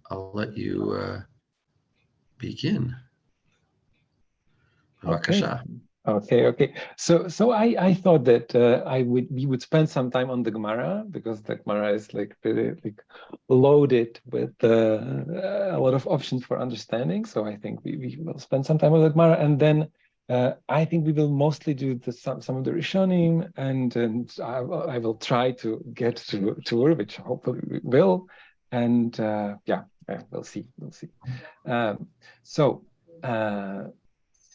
I'll let you begin. Okay. Bavakasha. Okay. So I thought that we would spend some time on the Gemara, because the Gemara is like really like loaded with a lot of options for understanding. So I think we will spend some time on the Gemara, and then I think we will mostly do some of the Rishonim, and I will try to get to Tur, which hopefully we will, and we'll see. Um, so.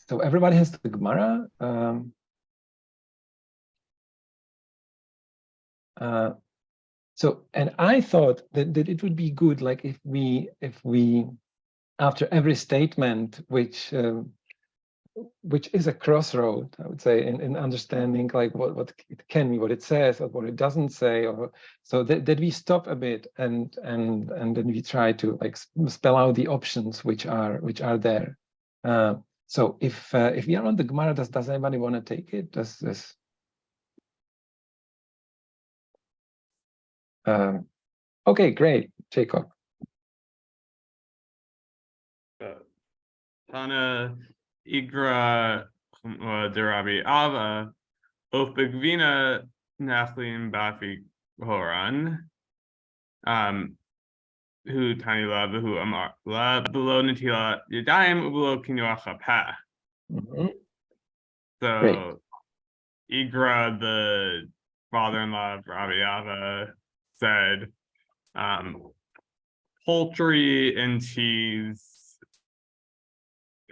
So everybody has the Gemara. And I thought that it would be good, like if we after every statement, which is a crossroad, I would say, in understanding like what it can be, what it says, or what it doesn't say, or so that we stop a bit and then we try to like spell out the options which are there. So if we are on the Gemara, does anybody want to take it? Does this? Okay, great, Jacob. Tana Igra Derabi Ava Ofbegvina Nathlim Bafi Horan. Who tiny la who amar la below natila yadayim below kinuacha pa. So Great. Igra, the father-in-law of Rabbi Ava, said poultry and cheese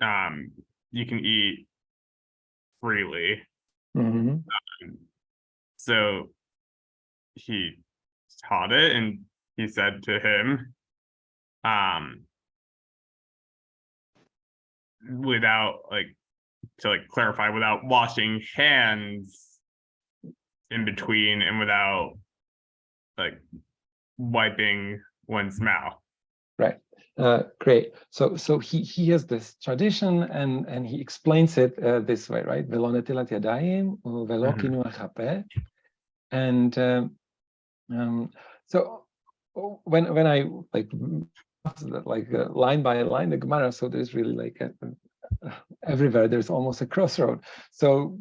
you can eat freely. So he taught it, and he said to him, without to clarify, without washing hands in between and without wiping one's mouth. Right. Great. So he has this tradition, and he explains it this way, right? Velo netilat yadayim velo kinuach hapeh. And so when I line by line the Gemara, so there's really like everywhere there's almost a crossroad. So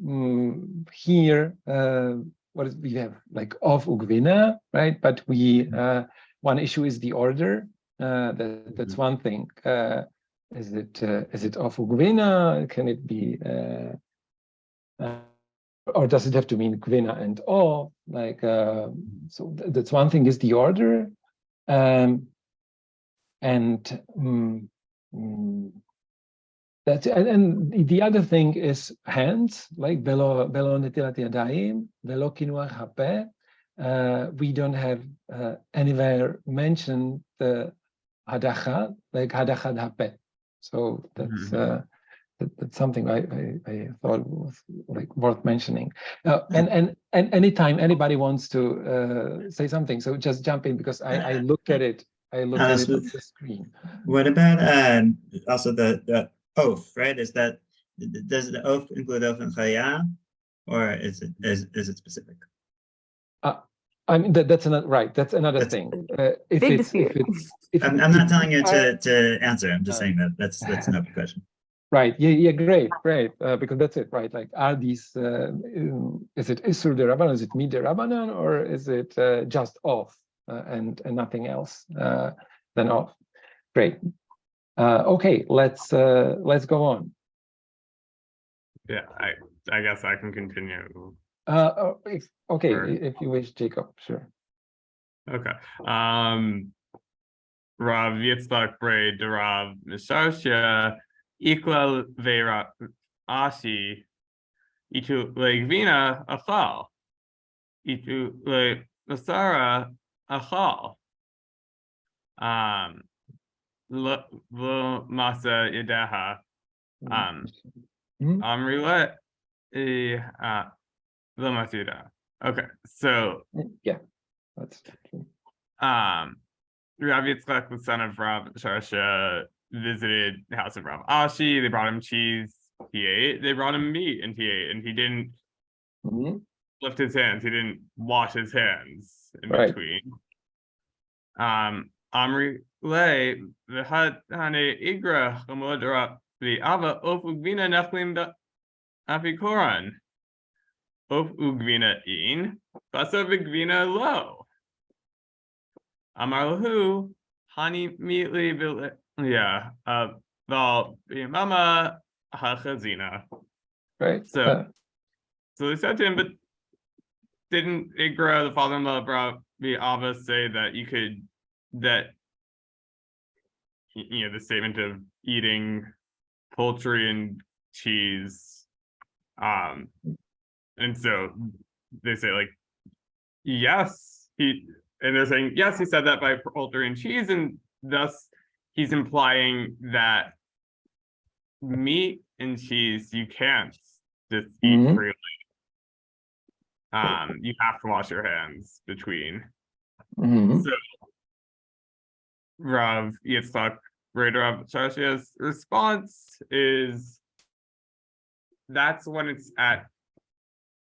here we have like of ugvina, right? But we one issue is the order. That's one thing. Is it of ugvina? Can it be or does it have to mean gvina and o? Like so that's one thing, is the order. That's and the other thing is hands, like velo netilat yadayim, velo kinuach hapeh. We don't have anywhere mentioned the hadacha, like hadachad hapeh. So that's that's something I thought was like worth mentioning. And anytime anybody wants to say something, so just jump in, because I look at it. I look at it on the screen. What about also the oath, right? Does the oath include oath and chaya, or is it specific? I mean that's another thing. If it's I'm not telling you to answer. I'm just saying that's an open question. Right. Yeah. Great. Because that's it, right? Like, are these? Is it isur derabanan? Is it mid derabanan, or is it just off and nothing else than off? Great. Okay. Let's go on. Yeah, I guess I can continue. If you wish, Jacob. Sure. Okay. Rav Yitzchak Brei Derav Misharsha Ikla Vera Asi Itu Legvina Achal Itu Le Nasara Achal Lo Masa Yadeha Amrilet Lo Masida. Okay, so yeah, that's Rav Yitzchak, the son of Rav Sharsha, visited the house of Rav Ashi. They brought him cheese, he ate. They brought him meat, and he ate. And he didn't lift his hands. He didn't wash his hands in between. Amri lay v'hane igra chamodra v'ava of ugvina neflim apikoran. Of ugvina in, basa v'gvina lo. Amar lahu, hani mitli val b'yamama hachazina. Right. So they said to him, but didn't Igra, the father-in-law, brought the Ava say that you could, that, the statement of eating poultry and cheese. And so they say, like, yes, and they're saying, yes, he said that by poultry and cheese, and thus he's implying that meat and cheese you can't just eat freely. You have to wash your hands between. So Rav Yitzchak, Rav Shashia's response is that's when it's at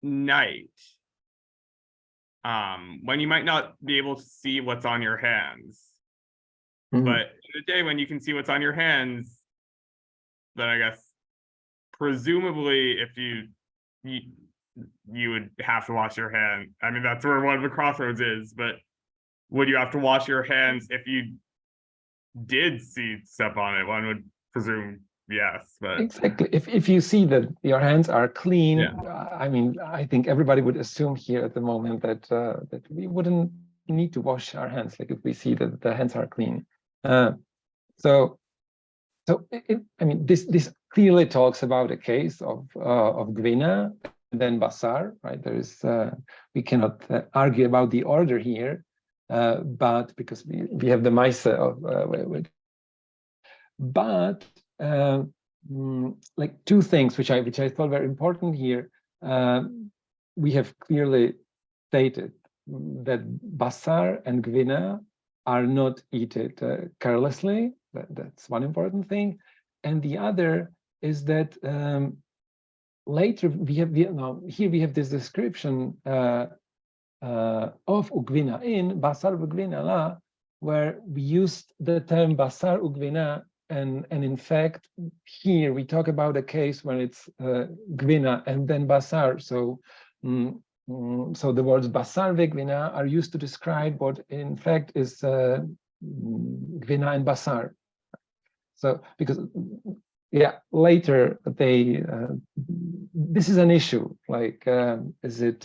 night. When you might not be able to see what's on your hands. But in the day when you can see what's on your hands, then I guess presumably if you would have to wash your hands. I mean, that's where one of the crossroads is, but would you have to wash your hands if you did see stuff on it? One would presume yes, but exactly. If you see that your hands are clean, I mean, I think everybody would assume here at the moment that that we wouldn't need to wash our hands, like if we see that the hands are clean. So I mean, this clearly talks about a case of Gvina and then Basar, right? There is we cannot argue about the order here, but because we have the Maisa of but like two things which I thought were important here. We have clearly stated that Basar and Gvina are not eaten carelessly. That's one important thing, and the other is that later here we have this description of Ugvina in Basar Ugvina la, where we used the term Basar Ugvina, and in fact here we talk about a case when it's Gvina and then Basar. So so the words Basar Vegvina are used to describe what in fact is Gvina and Basar. So because later they this is an issue, like is it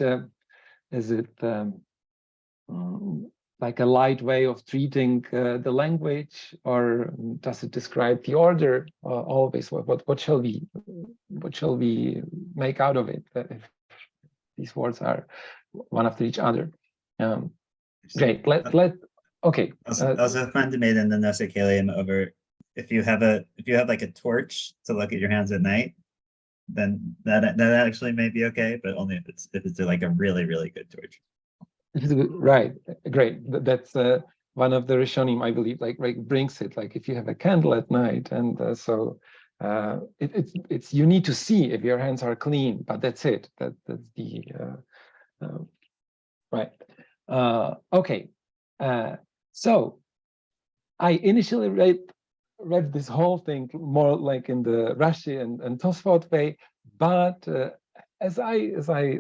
like a light way of treating the language, or does it describe the order always? What shall we make out of it if these words are one after each other? Great. Okay. Also fundamented in the Nosakalium over if you have like a torch to look at your hands at night, then that actually may be okay, but only if it's like a really, really good torch. Right, great. That's one of the Rishonim, I believe, like brings it. Like if you have a candle at night, and so it's you need to see if your hands are clean, but that's it. That's the right. Okay. So I initially read this whole thing more like in the Rashi and Tosfot way, but as I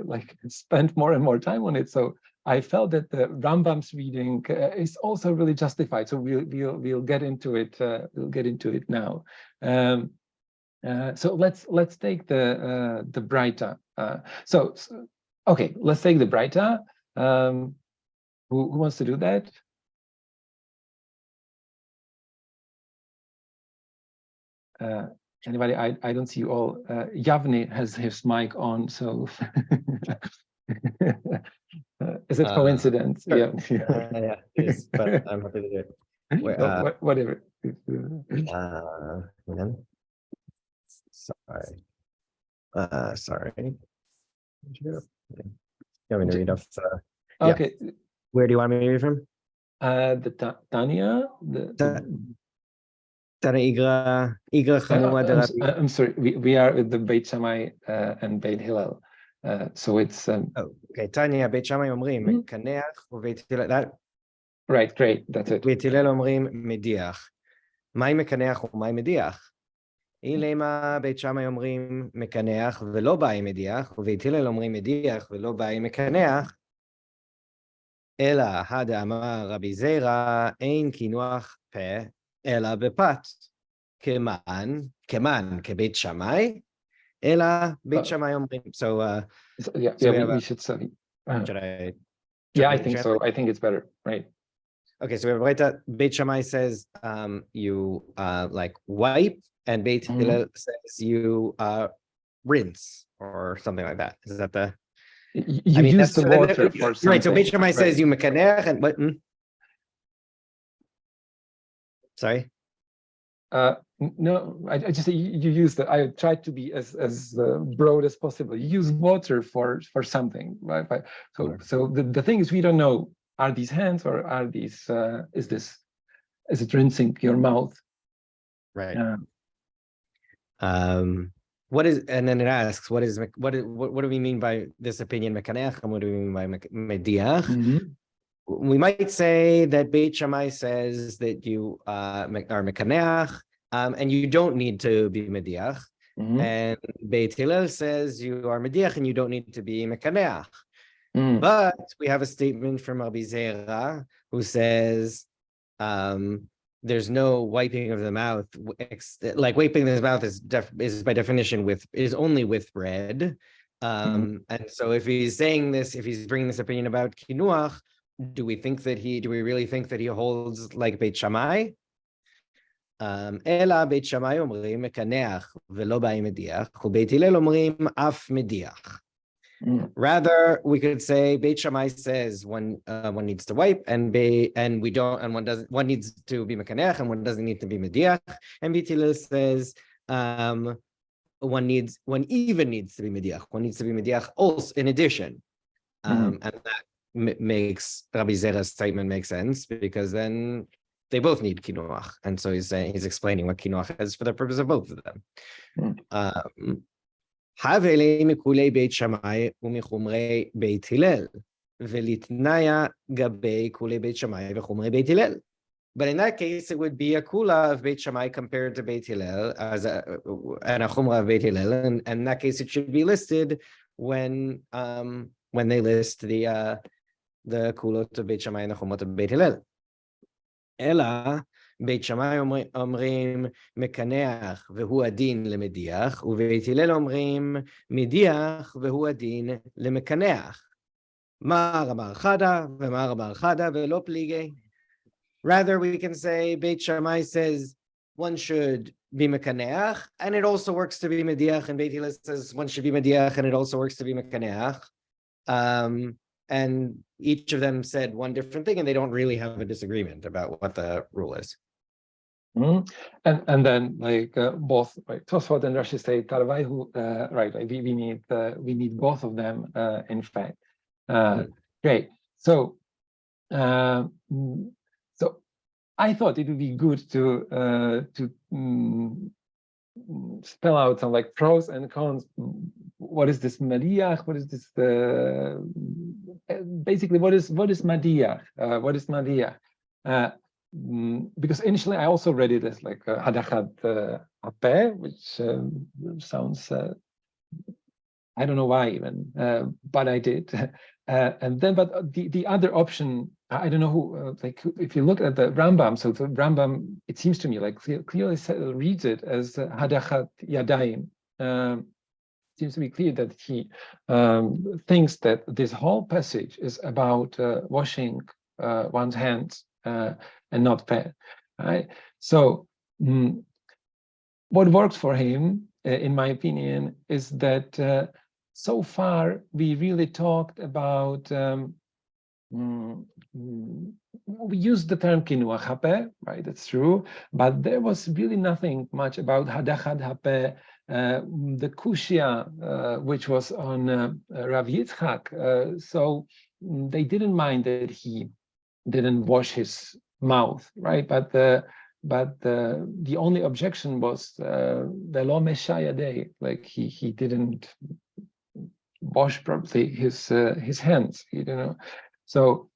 like spent more and more time on it, so I felt that the Rambam's reading is also really justified. So we'll get into it. We'll get into it now. So let's take the Braita. So okay, let's take the Braita. Who wants to do that? Anybody? I don't see you all. Yavne has his mic on, so is it coincidence? Sure. Yeah, it is, but I'm happy to do it. Wait, whatever. Sorry. You want me to read off? Okay. Yeah. Where do you want me to read from? The Tanya. I'm sorry. We are with the Beit Shammai and Beit Hillel. So it's okay. Tanya Beit Shammai Omrim Kaneach Ubeit Hillel. Right, great, that's it. בית הלל אומרים מדיח. מהי מקנח ומהי מדיח? אילמה בית שמאי אומרים מקנח ולא באי מדיח, ובית הלל אומרים מדיח ולא באי מקנח, אלא הדאמר רבי זירא אין קינוח פה אלא בפת. כמן כבית שמאי, אלא בית שמאי אומרים. So, So, we have we should study. should I? Yeah, I think so. I think it's better, right? Okay, so we have right that Beit Shammai says you like wipe, and Beit Hillel says you rinse or something like that. Is that the? You use the water for something. Right. So Beit Shammai says you mekanech and what? Sorry. No, I just say you use that. I tried to be as broad as possible. You use water for something, right? So the thing is, we don't know, are these hands or are these is it rinsing your mouth? Right. What is, and then it asks, what do we mean by this opinion mekanech, and what do we mean by mediach? We might say that Beit Shammai says that you are mekanech, and you don't need to be mediach, and Beit Hillel says you are mediach and you don't need to be mekanech. But we have a statement from Rabbi Zera who says there's no wiping of the mouth. Like wiping the mouth is by definition is only with bread. And so if he's saying this, if he's bringing this opinion about kinuach, do we really think that he holds like Beit Shammai? אלא בית שמאי אומרים מקנח ולא באי מדיח, ובית הלל אומרים אף מדיח. Rather, we could say Beit Shammai says one needs to wipe, and one needs to be mekanech, and one doesn't need to be mediach. And Beit Hillel says one even needs to be mediach. One needs to be mediach also in addition, and that makes Rabbi Zera's statement make sense, because then they both need kinuach, and so he's explaining what kinuach is for the purpose of both of them. Havele mikulei Beit Shammai umichumrei Beit Hillel, velitnaya gabei kulei Beit Shammai vechumrei Beit Hillel. But in that case, it would be a kula of Beit Shammai compared to Beit Hillel and a chumra of Beit Hillel, and in that case, it should be listed when they list the kulot of Beit Shammai and the chumot of Beit Hillel. Ela בית שמאי אומרים מקנח והוא הדין למדיח, ובית הלל אומרים מדיח והוא הדין למקנח. מה אמר חדה ומה אמר חדה ולא פליגי. Rather, we can say Beit Shammai says one should be mekaneach, and it also works to be mediach, and Beit Hillel says one should be mediach, and it also works to be mekaneach. And each of them said one different thing, and they don't really have a disagreement about what the rule is. And then like both, right, Tosfot and Rashi say Tarvaihu, right, we need both of them, in fact. Great. So I thought it would be good to spell out some like pros and cons. What is this Madiach? What is this basically what is Madiach? What is Madiach? Because initially I also read it as like Hadachat Apeh, which sounds I don't know why even, but I did. And then, but the other option, I don't know who, like if you look at the Rambam, so the Rambam, it seems to me like clearly reads it as Hadachat Yadayim. Seems to be clear that he thinks that this whole passage is about washing one's hands and not peh, right? So what works for him, in my opinion, is that so far we really talked about we used the term kinuach hapeh, right? That's true, but there was really nothing much about hadachad hapeh. The kushia, which was on Rav Yitzchak, so they didn't mind that he didn't wash his mouth, right? But the only objection was velo meshayadei, like he didn't wash properly his hands, you know. So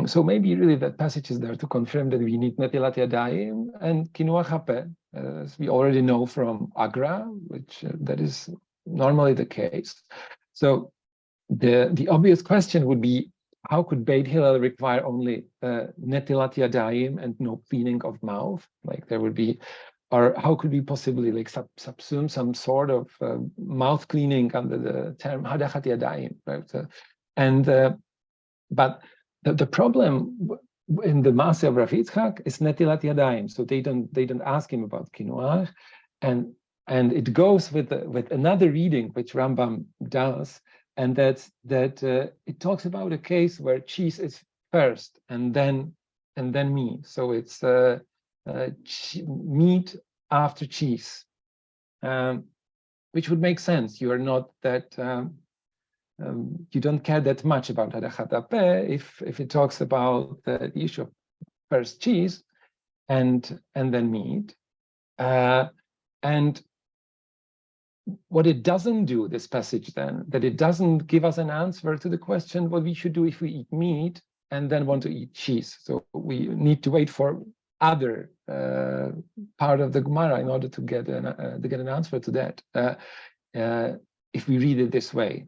So maybe really that passage is there to confirm that we need netilat yadayim and kinuach hapeh, as we already know from Agra, which that is normally the case. So the obvious question would be, how could Beit Hillel require only netilat yadayim and no cleaning of mouth? Like there would be, or how could we possibly like subsume some sort of mouth cleaning under the term hadachat yadayim, right? But the problem in the Maaseh of Rav Yitzchak is netilat yadayim, so they don't ask him about kinuach, and it goes with another reading which Rambam does, and that it talks about a case where cheese is first and then meat, so it's meat after cheese, which would make sense. You are not that. You don't care that much about hadachat hapeh if it talks about the issue of first cheese and then meat. And what it doesn't do, this passage then, that it doesn't give us an answer to the question what we should do if we eat meat and then want to eat cheese. So we need to wait for other part of the Gemara in order to get an answer to that. If we read it this way.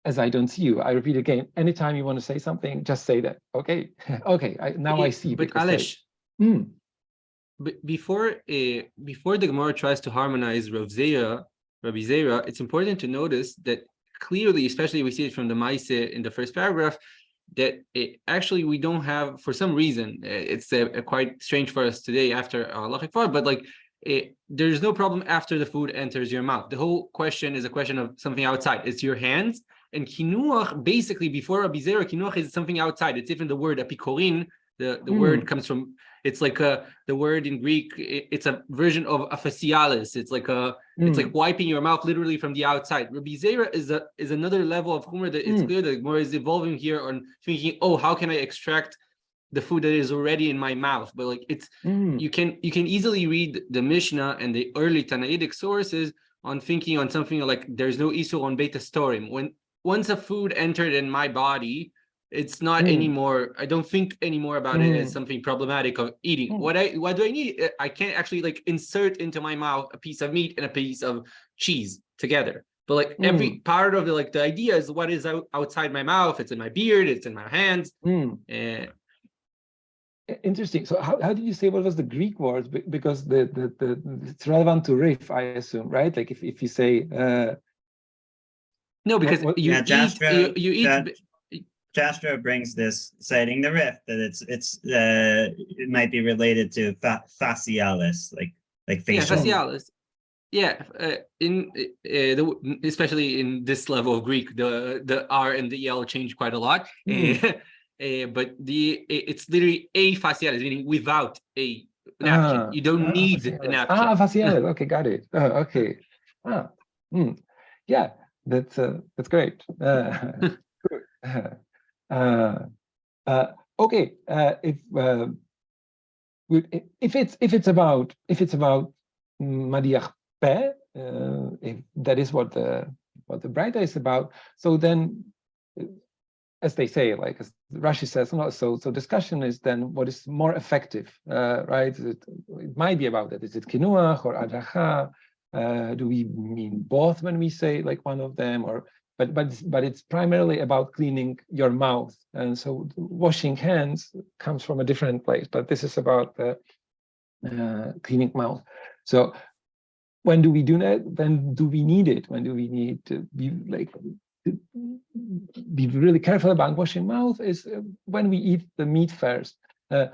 As I don't see you, I repeat again, anytime you want to say something, just say that. Okay, okay, I see. But Alesh, before the Gemara tries to harmonize Rabbi Zera, it's important to notice that clearly, especially we see it from the Maaseh in the first paragraph, that actually we don't have, for some reason, it's quite strange for us today after halachic far, but like there's no problem after the food enters your mouth. The whole question is a question of something outside. It's your hands. And kinuach, basically, before Rabbi Zera, kinuach is something outside. It's even the word apikorin. The word comes from, it's like the word in Greek, it's a version of aphasialis. It's like it's like wiping your mouth literally from the outside. Rabbi Zera is another level of humor that it's clear that more is evolving here on thinking, oh, how can I extract the food that is already in my mouth? But like it's you can easily read the Mishnah and the early Tannaitic sources on thinking on something like there's no isur on beit storim. When once a food entered in my body, it's not anymore. I don't think anymore about it as something problematic of eating. What do I need? I can't actually like insert into my mouth a piece of meat and a piece of cheese together. But like every part of the idea is what is outside my mouth. It's in my beard. It's in my hands. Interesting. So how did you say what was the Greek word? Because it's relevant to Rif, I assume, right? Like if you say no, because you eat. Jastrow brings this, citing the Rif, that it might be related to facialis, like facial. Yeah, facialis. Yeah, especially in this level of Greek, the R and the EL change quite a lot. But it's literally a facialis, meaning without a napkin. You don't need a napkin. Facialis. Okay, got it. Okay. Yeah, that's great. Okay, if it's about Madiach Peh, if that is what the Braita is about, so then, as they say, like as Rashi says, so discussion is then what is more effective, right? It might be about that. Is it kinuach or adracha? Do we mean both when we say like one of them, or but it's primarily about cleaning your mouth, and so washing hands comes from a different place. But this is about cleaning mouth. So when do we do that? When do we need it? When do we need to be really careful about washing mouth? Is when we eat the meat first.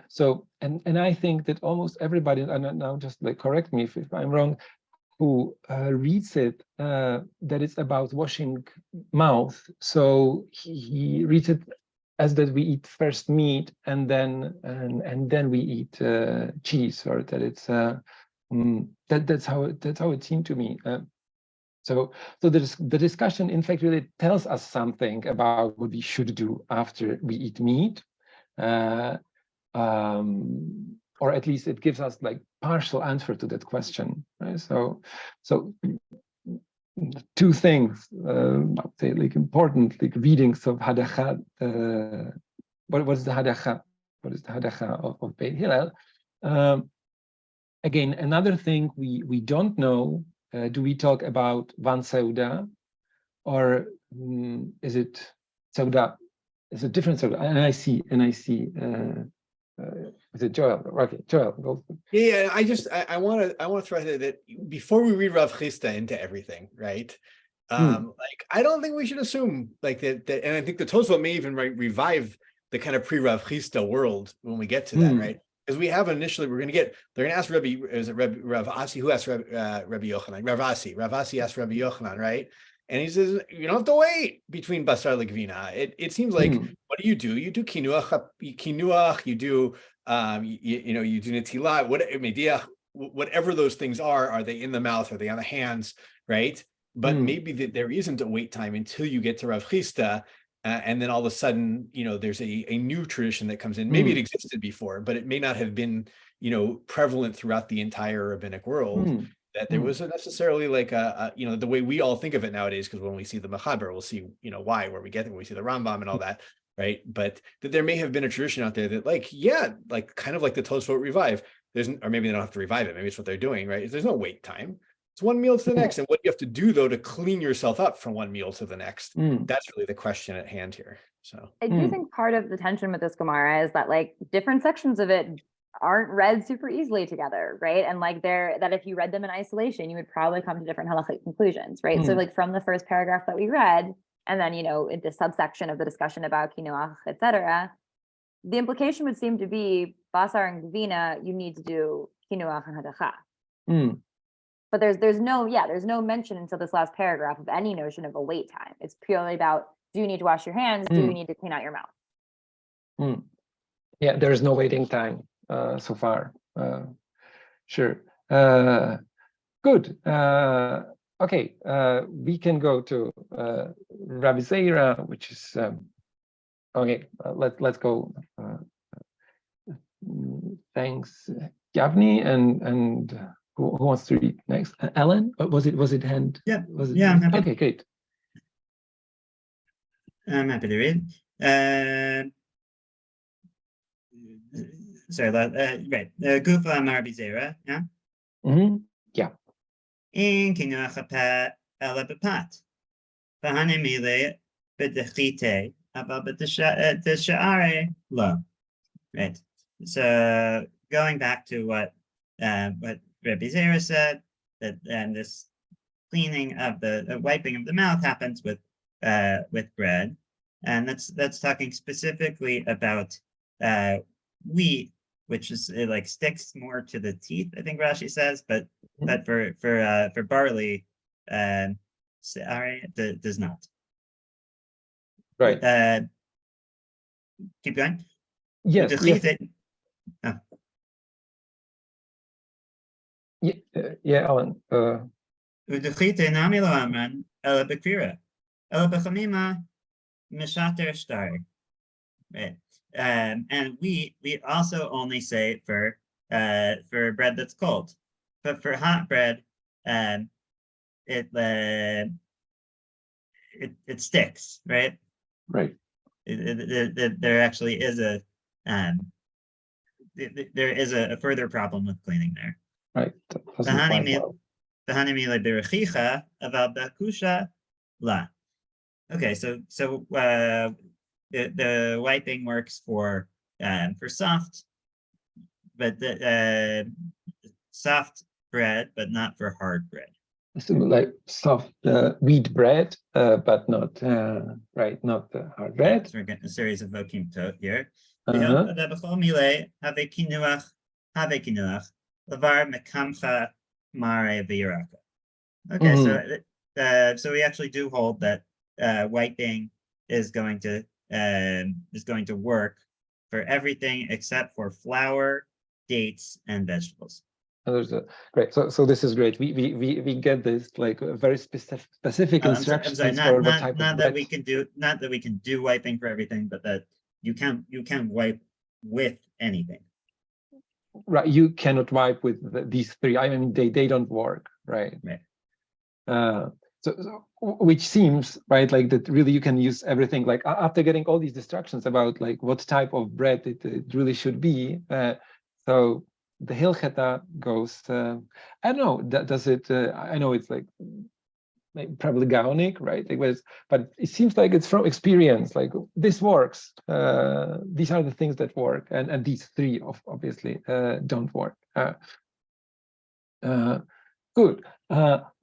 So I think that almost everybody, and now just like correct me if I'm wrong, who reads it that it's about washing mouth. So he reads it as that we eat first meat and then we eat cheese, or that it's that's how it seemed to me. So the discussion, in fact, really tells us something about what we should do after we eat meat, or at least it gives us like partial answer to that question. Right? So two things, I would say, like important, like readings of Hadacha. What is the Hadacha? What is the Hadacha of Beit Hillel? Again, another thing we don't know. Do we talk about one Seuda, or is it Seuda? Is it different Seuda? And I see. Is it Joel? Okay, Joel, go. Yeah, I want to throw out that before we read Rav Chisda into everything, right? Like I don't think we should assume like that, and I think the Tosfot may even revive the kind of pre-Rav Chisda world when we get to that, right? Because we have initially, they're going to ask Rav Asi, who asked Rabbi Yochanan? Rav Asi asked Rabbi Yochanan, right? And he says, you don't have to wait between Basar Legvina. It seems like, what do? You do kinuach, you do, you do netilah, whatever those things are they in the mouth? Are they on the hands, right? But maybe there isn't a wait time until you get to Rav Chisda. And then all of a sudden, there's a new tradition that comes in. Maybe it existed before, but it may not have been, prevalent throughout the entire rabbinic world. That there wasn't necessarily like the way we all think of it nowadays. Because when we see the Mechaber, we'll see, where we get it when we see the Rambam and all that, right? But that there may have been a tradition out there that, kind of like the Tosfot revive. Or maybe they don't have to revive it. Maybe it's what they're doing, right? There's no wait time. It's one meal to the next. And what you have to do, though, to clean yourself up from one meal to the next, that's really the question at hand here. So I do think part of the tension with this Gemara is that different sections of it aren't read super easily together, right? And that if you read them in isolation, you would probably come to different halachic conclusions, right? So from the first paragraph that we read, and then, in the subsection of the discussion about kinuach, etc., the implication would seem to be basar and gvina, you need to do kinuach and hadacha. But there's no mention until this last paragraph of any notion of a wait time. It's purely about, do you need to wash your hands? Do you need to clean out your mouth? Yeah, there's no waiting time so far. Sure. Good. Okay, we can go to Rabbi Zeira, which is okay. Let's go. Thanks, Yavni, and who wants to read next? Ellen? Was it hand? Yeah. Was it? Yeah, I'm happy. Okay, great. I'm happy to read. Sorry, right. Gufa Rabbi Zeira, yeah? Yeah. In kinuach hapa ela bepat. V'hane mile b'dechite, aber b'desha'are lo. Right. So going back to what Rabbi Zeira said, that this cleaning of the wiping of the mouth happens with bread, and that's talking specifically about wheat, which is it sticks more to the teeth, I think Rashi says, but for barley, it does not. Right. Keep going. Yes. Yeah, Alan. Udechite nami lo amran ela bekvira, ela bechamima mishater star. Right. And we also only say for bread that's cold, but for hot bread, it sticks, right? Right. There actually is a further problem with cleaning there. Right. Okay, so the wiping works for soft, but soft bread, but not for hard bread. So like soft wheat bread, but not right, not the hard bread. So we're getting a series of vokim here. Okay, so we actually do hold that wiping is going to work for everything except for flour, dates, and vegetables. Great. So this is great. We get this very specific instructions for what type not of that bread. we can do wiping for everything, but that you can wipe with anything. Right. You cannot wipe with these three. I mean, they don't work. Right. Right. So which seems right, like that really you can use everything, like after getting all these instructions about like what type of bread it really should be. So the Hilcheta goes, I don't know, does it, I know it's like probably Gaonic, right? But it seems like it's from experience, like this works. These are the things that work, and these three obviously don't work. Good.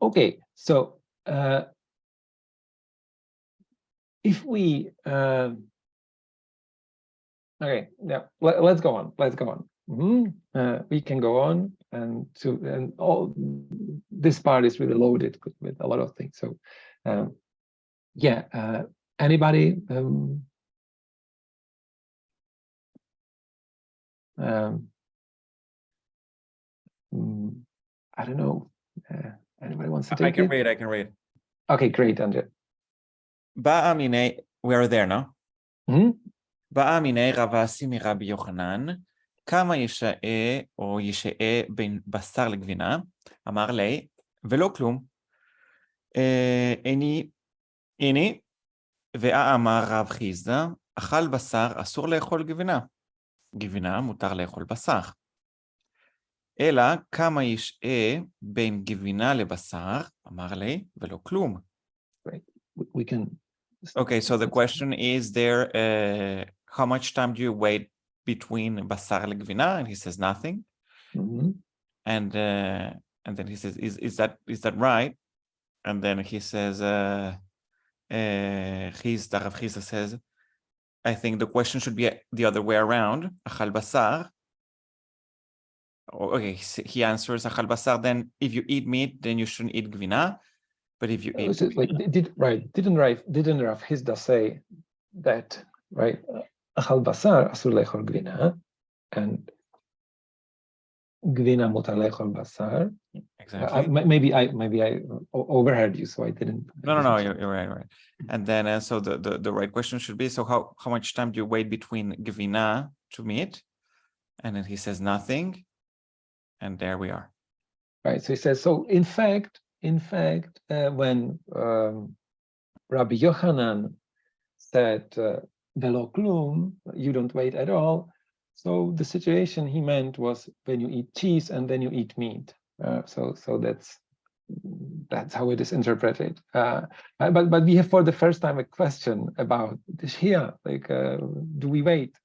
Okay, so if we okay, yeah, let's go on. Let's go on. We can go on, and all this part is really loaded with a lot of things. So, yeah. Anybody? I don't know. Anybody wants to take it? I can read. Okay, great, Andrea. באה מיני, we are there, no? Mhm. באה מיני רב אסי מרבי יוחנן, כמה ישעה או ישעה בין בשר לגבינה, אמר לי, ולא כלום. הנה, ואמר רב חיסדא, אכל בשר אסור לאכול גבינה. גבינה מותר לאכול בשר. אלא כמה ישעה בין גבינה לבשר, אמר לי, ולא כלום. We can. Okay, so the question is there, how much time do you wait between basar legvina? And he says nothing. And then he says, is that right? And then he says, Rav Chisda says, I think the question should be the other way around. Achal basar. Okay, he answers achal basar. Then if you eat meat, then you shouldn't eat gvina. But if you eat, didn't Rav Chisda say that, right? Achal basar asur lechol gvina, and gvina mutar lechol basar. Exactly. Maybe I overheard you, so I didn't. No, you're right. And then so the right question should be, so how much time do you wait between gvina to meat? And then he says nothing, and there we are. Right. So he says, so in fact, when Rabbi Yochanan said velo klum, you don't wait at all. So the situation he meant was when you eat cheese and then you eat meat. So that's how it is interpreted. But we have for the first time a question about this here. Like, do we wait?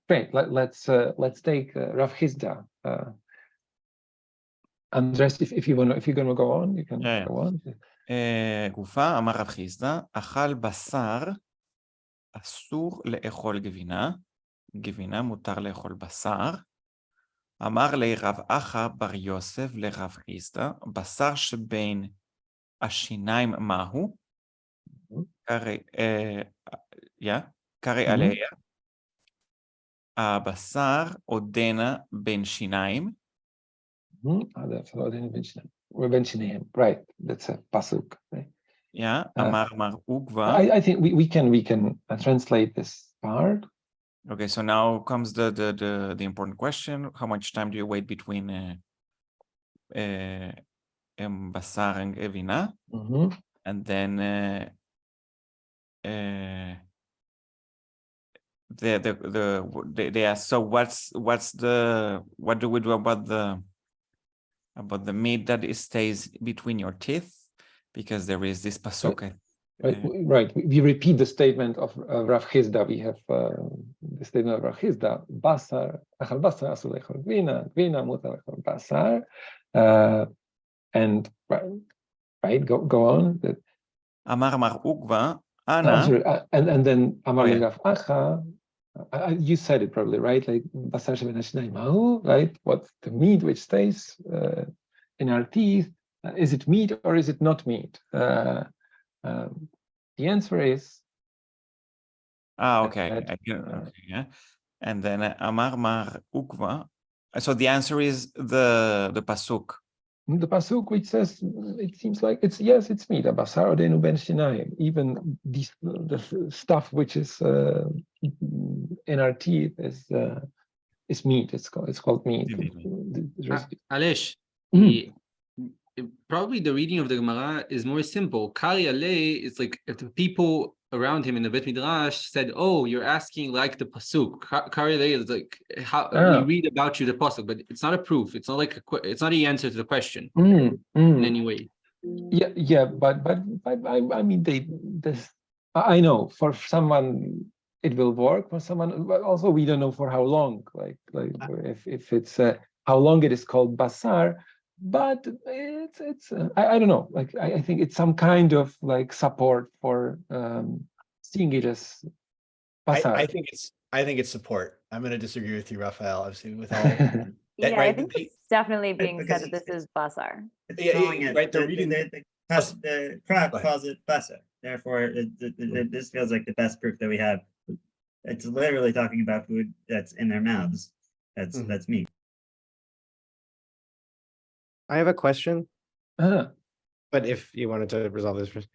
Great. Let's take Rav Chisda. Andres, if you're gonna go on, you can go on. גופה אמר רב חיסדא, אכל בשר אסור לאכול גבינה, גבינה מותר לאכול בשר. אמר לי רב אחא בר יוסף לרב חיסדא, בשר שבין השיניים מהו? קרא עליה. הבשר עודנה בין שיניים. Right, that's a pasuk. Right? Yeah, Amar Ugva. I think we can translate this part. Okay, so now comes the important question: how much time do you wait between basar and gevina? And then they ask, so what do we do about the meat that it stays between your teeth, because there is this pasuk. Right. We repeat the statement of Rav Chisda. We have the statement of Rav Chisda: basar, achal basar asur lechol gvina, gvina mutar lechol basar. And right, go on. Amar Ugva, Ana. And then Amar Rav Acha. You said it probably, right? Like basar sheben hashnayim mahu, right? What's the meat which stays in our teeth? Is it meat or is it not meat? The answer is okay. Yeah. And then Amar Ugva. So the answer is the pasuk. The pasuk which says, it seems like it's meat. Basar odenu ben shinayim. Even the stuff which is in our teeth is meat. It's called meat. Alesh, probably the reading of the Gemara is more simple. Kari alei is like if the people around him in the Bet Midrash said, "Oh, you're asking like the pasuk." Kari alei is like how we read about you the pasuk, but it's not a proof. It's not like it's not the answer to the question in any way. Yeah, but I mean I know for someone it will work, for someone, but also we don't know for how long. Like if it's how long it is called basar. But it's I don't know. Like I think it's some kind of like support for seeing it as basar. I think it's support. I'm going to disagree with you, Raphael. Obviously, with all Yeah, right, I think it's definitely being said that this is basar. It's calling it, right. the Reading the Quran calls it basar. Therefore, this feels like the best proof that we have. It's literally talking about food that's in their mouths. That's meat. I have a question, Uh-huh. but if you wanted to resolve this first.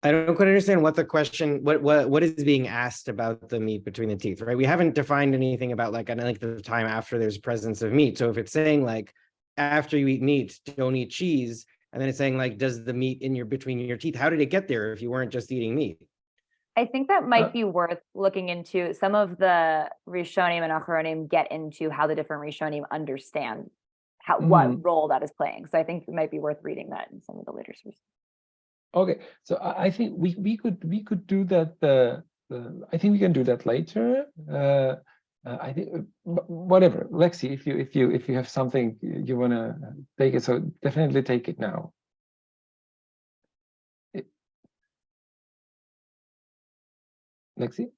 I don't quite understand what the question, what is being asked about the meat between the teeth, right? We haven't defined anything about like an length of time after there's presence of meat. So if it's saying like after you eat meat, don't eat cheese, and then it's saying like, does the meat in between your teeth, how did it get there if you weren't just eating meat? I think that might be worth looking into. Some of the Rishonim and Acharonim get into how the different Rishonim understand what role that is playing. So I think it might be worth reading that in some of the later sources. Okay, so I think we could do that. I think we can do that later. I think whatever, Lexie, if you have something you want to take it, so definitely take it now. Lexie?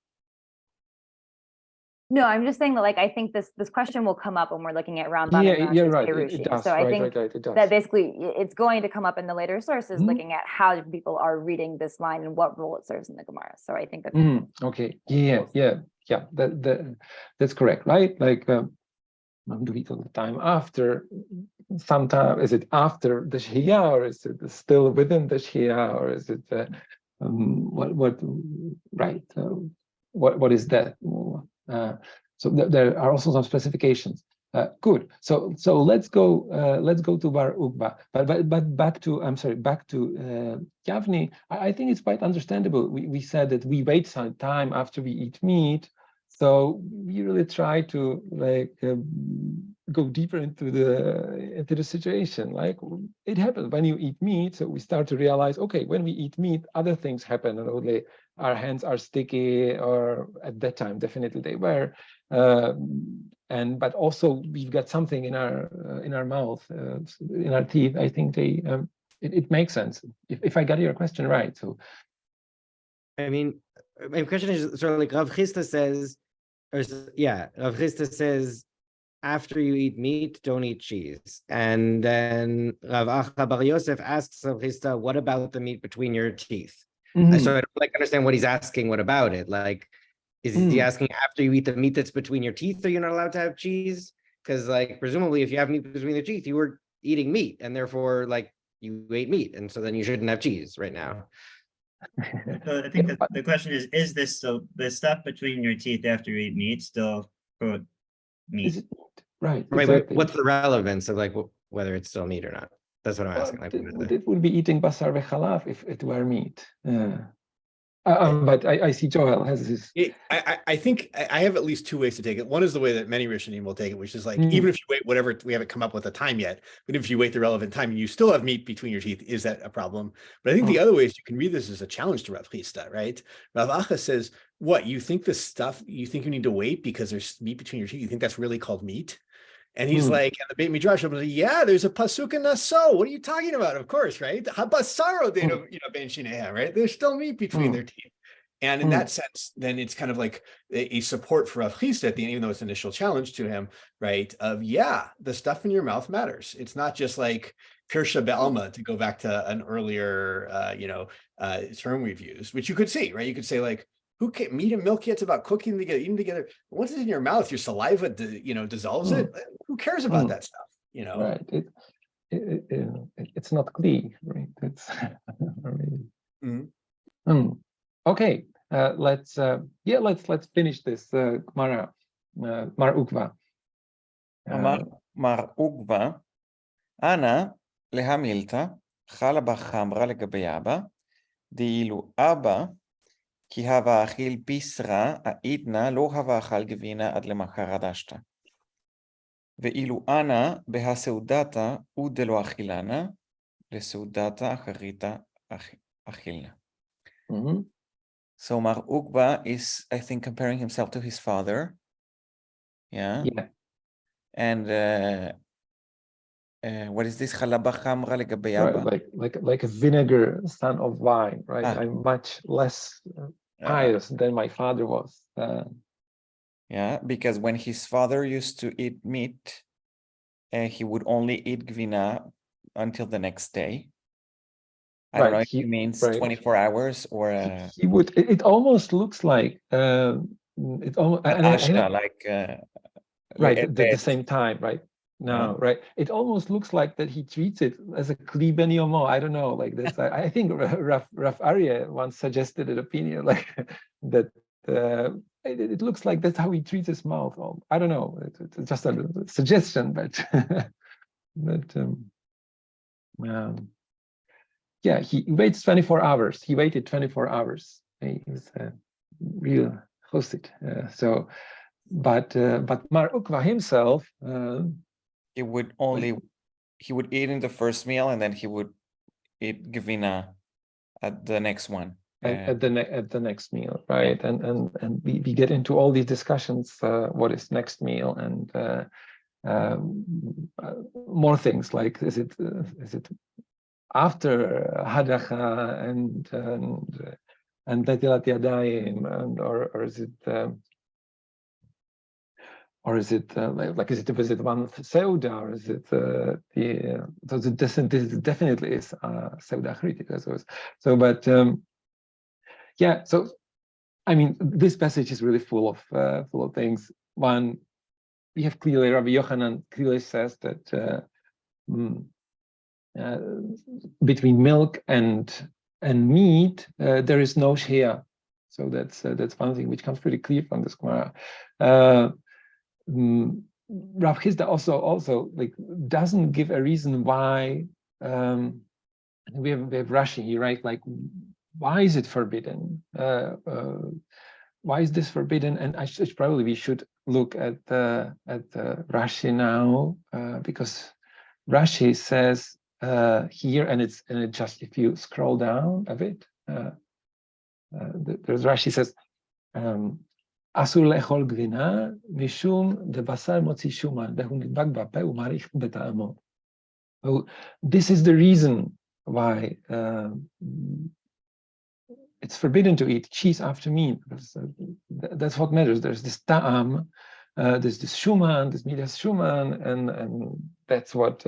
No, I'm just saying that like I think this question will come up when we're looking at Rambam and you're right. Perushi. It does. So I think it does. that basically it's going to come up in the later sources, looking at how people are reading this line and what role it serves in the Gemara. So I think that's okay. Yeah. That's correct, right? Like do we all the time after? Sometime is it after the Shia, or is it still within the Shia, or is it what right? What is that? So there are also some specifications. Good. So let's go to Bar Ukba. But back to Yavni. I think it's quite understandable. We said that we wait some time after we eat meat. So we really try to like go deeper into the situation. Like it happens when you eat meat. So we start to realize, okay, when we eat meat, other things happen, and only our hands are sticky, or at that time definitely they were. But also we've got something in our mouth, in our teeth. I think it makes sense if I got your question right. So I mean, my question is sort of like Rav Chisda says, Rav Chisda says, after you eat meat, don't eat cheese. And then Rav Acha Bar Yosef asks Rav Chisda, what about the meat between your teeth? So I don't like understand what he's asking. What about it? Like, is he asking after you eat the meat that's between your teeth, are you not allowed to have cheese? Because like, presumably if you have meat between your teeth, you were eating meat, and therefore like you ate meat. And so then you shouldn't have cheese right now. So I think the question is this, so the stuff between your teeth after you eat meat still quote meat? Right. But what's the relevance of like whether it's still meat or not? That's what I'm asking. Like, it would be eating basar v'chalav if it were meat. But I see Joel has his. I think I have at least two ways to take it. One is the way that many Rishonim will take it, which is like, even if you wait whatever, we haven't come up with a time yet, but if you wait the relevant time and you still have meat between your teeth, is that a problem? But I think the other way is you can read this as a challenge to Rav Chisda, right? Rav Acha says, what, you think this stuff, you think you need to wait because there's meat between your teeth? You think that's really called meat? And he's like, and the Beit Midrash will be like, yeah, there's a pasuk in Naso. What are you talking about? Of course, right? Habasaro ben shineha, right? There's still meat between their teeth. And in that sense, then it's kind of like a support for Rav Chisda at the end, even though it's an initial challenge to him, right? Of the stuff in your mouth matters. It's not just like Pirsha Be'alma, to go back to an earlier term we've used, which you could see, right? You could say like, meat and milk, it's about cooking together, eating together. Once it's in your mouth, your saliva, dissolves it. Who cares about that stuff? Right. It's not kli, right? It's okay. Let's finish this Gemara. Mar Ukva. Mar Ukva, Ana להמילתא, חלה בה חמרא לגבי אבא, דאילו אבא, כי הווה אכיל ביסרא, העידנא לא הווה אכל גבינה עד למחרת אשתא. ואילו אנא בהסעודתא ודלא אכילנא, לסעודתא אחריתא אכילנא. So Mar Ukba is, I think, comparing himself to his father. Yeah. Yeah. And what is this? Chalaba chamra legabe Right, Abba? like a vinegar son of wine, right? I'm much less pious than my father was. Yeah, because when his father used to eat meat, he would only eat gvina until the next day. I don't know if he means 24 hours or he would. It almost looks like it almost ashta, like right at the same time, right? No, right. It almost looks like that he treats it as a kli ben yomo. I don't know, like this. I think Rav Aryeh once suggested an opinion like that. It looks like that's how he treats his mouth. I don't know. It's just a suggestion, but yeah, he waits 24 hours. He waited 24 hours. He was a real chosid. So, but Mar Ukva himself, he would eat in the first meal and then he would eat gvina at the next one. At the next meal, right? Yeah. And we get into all these discussions. What is next meal and more things like is it after hadacha and netilat yadayim or is it like is it one seuda or is it so this definitely is seuda achritika. So but yeah, so I mean this passage is really full of things. One, we have clearly Rabbi Yochanan clearly says that between milk and meat there is no shea. So that's one thing which comes pretty clear from this Gemara. Rav Chisda also like doesn't give a reason why. We have Rashi here, right? Like, why is it forbidden? Why is this forbidden? And we should look at the Rashi now because Rashi says here, and it just if you scroll down a bit, there's Rashi says. Asur lechol gvina mishum de basar motzi shuman dehu nidbak bape umarich beta'amo. So this is the reason why it's forbidden to eat cheese after meat. Because, that's what matters. There's this ta'am, there's this shuman, this midas shuman, and that's what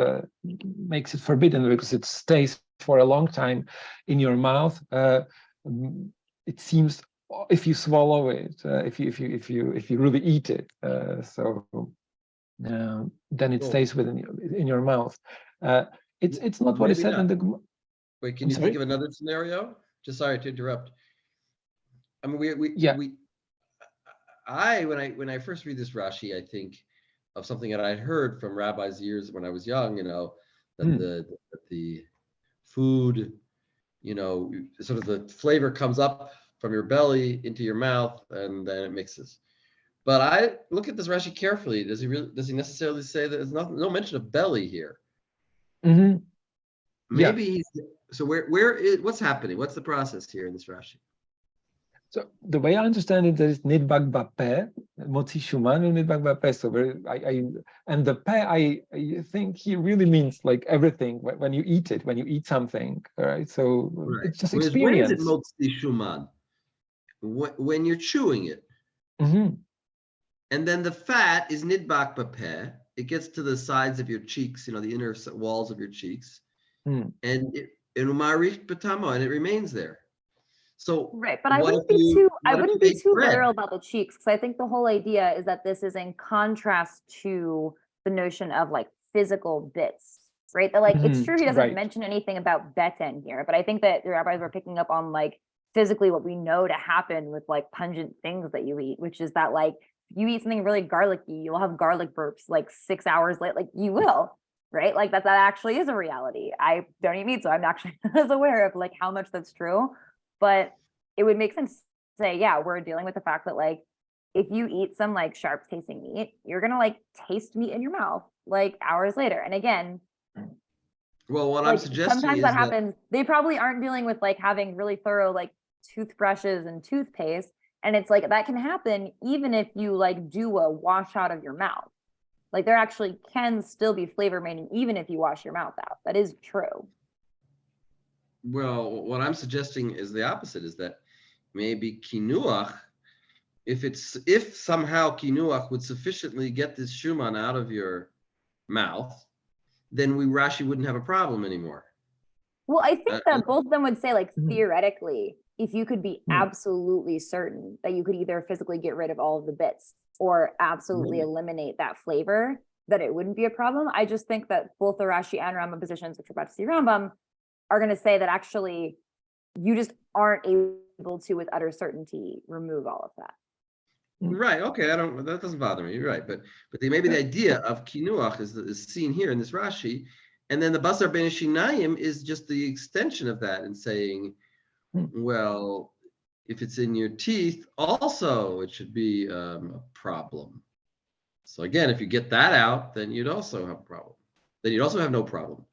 makes it forbidden because it stays for a long time in your mouth. It seems. If you swallow it, if you really eat it, then it stays in your mouth. It's not what is said in the. Wait, can you think of another scenario? Just sorry to interrupt. I mean, when I first read this Rashi, I think of something that I'd heard from rabbis years when I was young. You know, that the food, you know, sort of the flavor comes up from your belly into your mouth, and then it mixes. But I look at this Rashi carefully. Does he necessarily say that there's no mention of belly here? Mm-hmm. Maybe so. What's happening? What's the process here in this Rashi? So the way I understand it, there is nidbak bape, motzi shuman, and nidbak bape. So and the pe, I think he really means like everything when you eat it, when you eat something, right? So it's just experience. When is it motzi shuman? When you're chewing it. Mm-hmm. And then the fat is nidbak bapeh. It gets to the sides of your cheeks, you know, the inner walls of your cheeks. And it remains there. So right, but I wouldn't be too literal about the cheeks, because I think the whole idea is that this is in contrast to the notion of like physical bits, right? That like it's true he doesn't mention anything about beten here, but I think that the rabbis were picking up on like physically what we know to happen with like pungent things that you eat, which is that like you eat something really garlicky, you'll have garlic burps like 6 hours later, like you will. right? Like that actually is a reality. I don't eat meat, so I'm actually not as aware of like how much that's true. But it would make sense to say, yeah, we're dealing with the fact that like if you eat some like sharp tasting meat, you're gonna like taste meat in your mouth like hours later. And again, Well, what I'm like suggesting sometimes is that that happens. They probably aren't dealing with like having really thorough like toothbrushes and toothpaste. And it's like that can happen even if you like do a wash out of your mouth. Like there actually can still be flavor remaining even if you wash your mouth out. That is true. well, what I'm suggesting is the opposite, is that maybe kinuach, if somehow kinuach would sufficiently get this shuman out of your mouth, then Rashi wouldn't have a problem anymore. Well, I think that both of them would say, like, Mhm. theoretically, if you could be absolutely certain that you could either physically get rid of all of the bits or absolutely eliminate that flavor, that it wouldn't be a problem. I just think that both the Rashi and Rambam positions, which we're about to see Rambam, are going to say that actually you just aren't able to, with utter certainty, remove all of that. Right. Okay. That doesn't bother me. You're right. But maybe the idea of kinuach is seen here in this Rashi, and then the basar ben shinayim is just the extension of that, and saying, well, if it's in your teeth, also it should be a problem. So again, if you get that out, then you'd also have a problem. Then you'd also have no problem.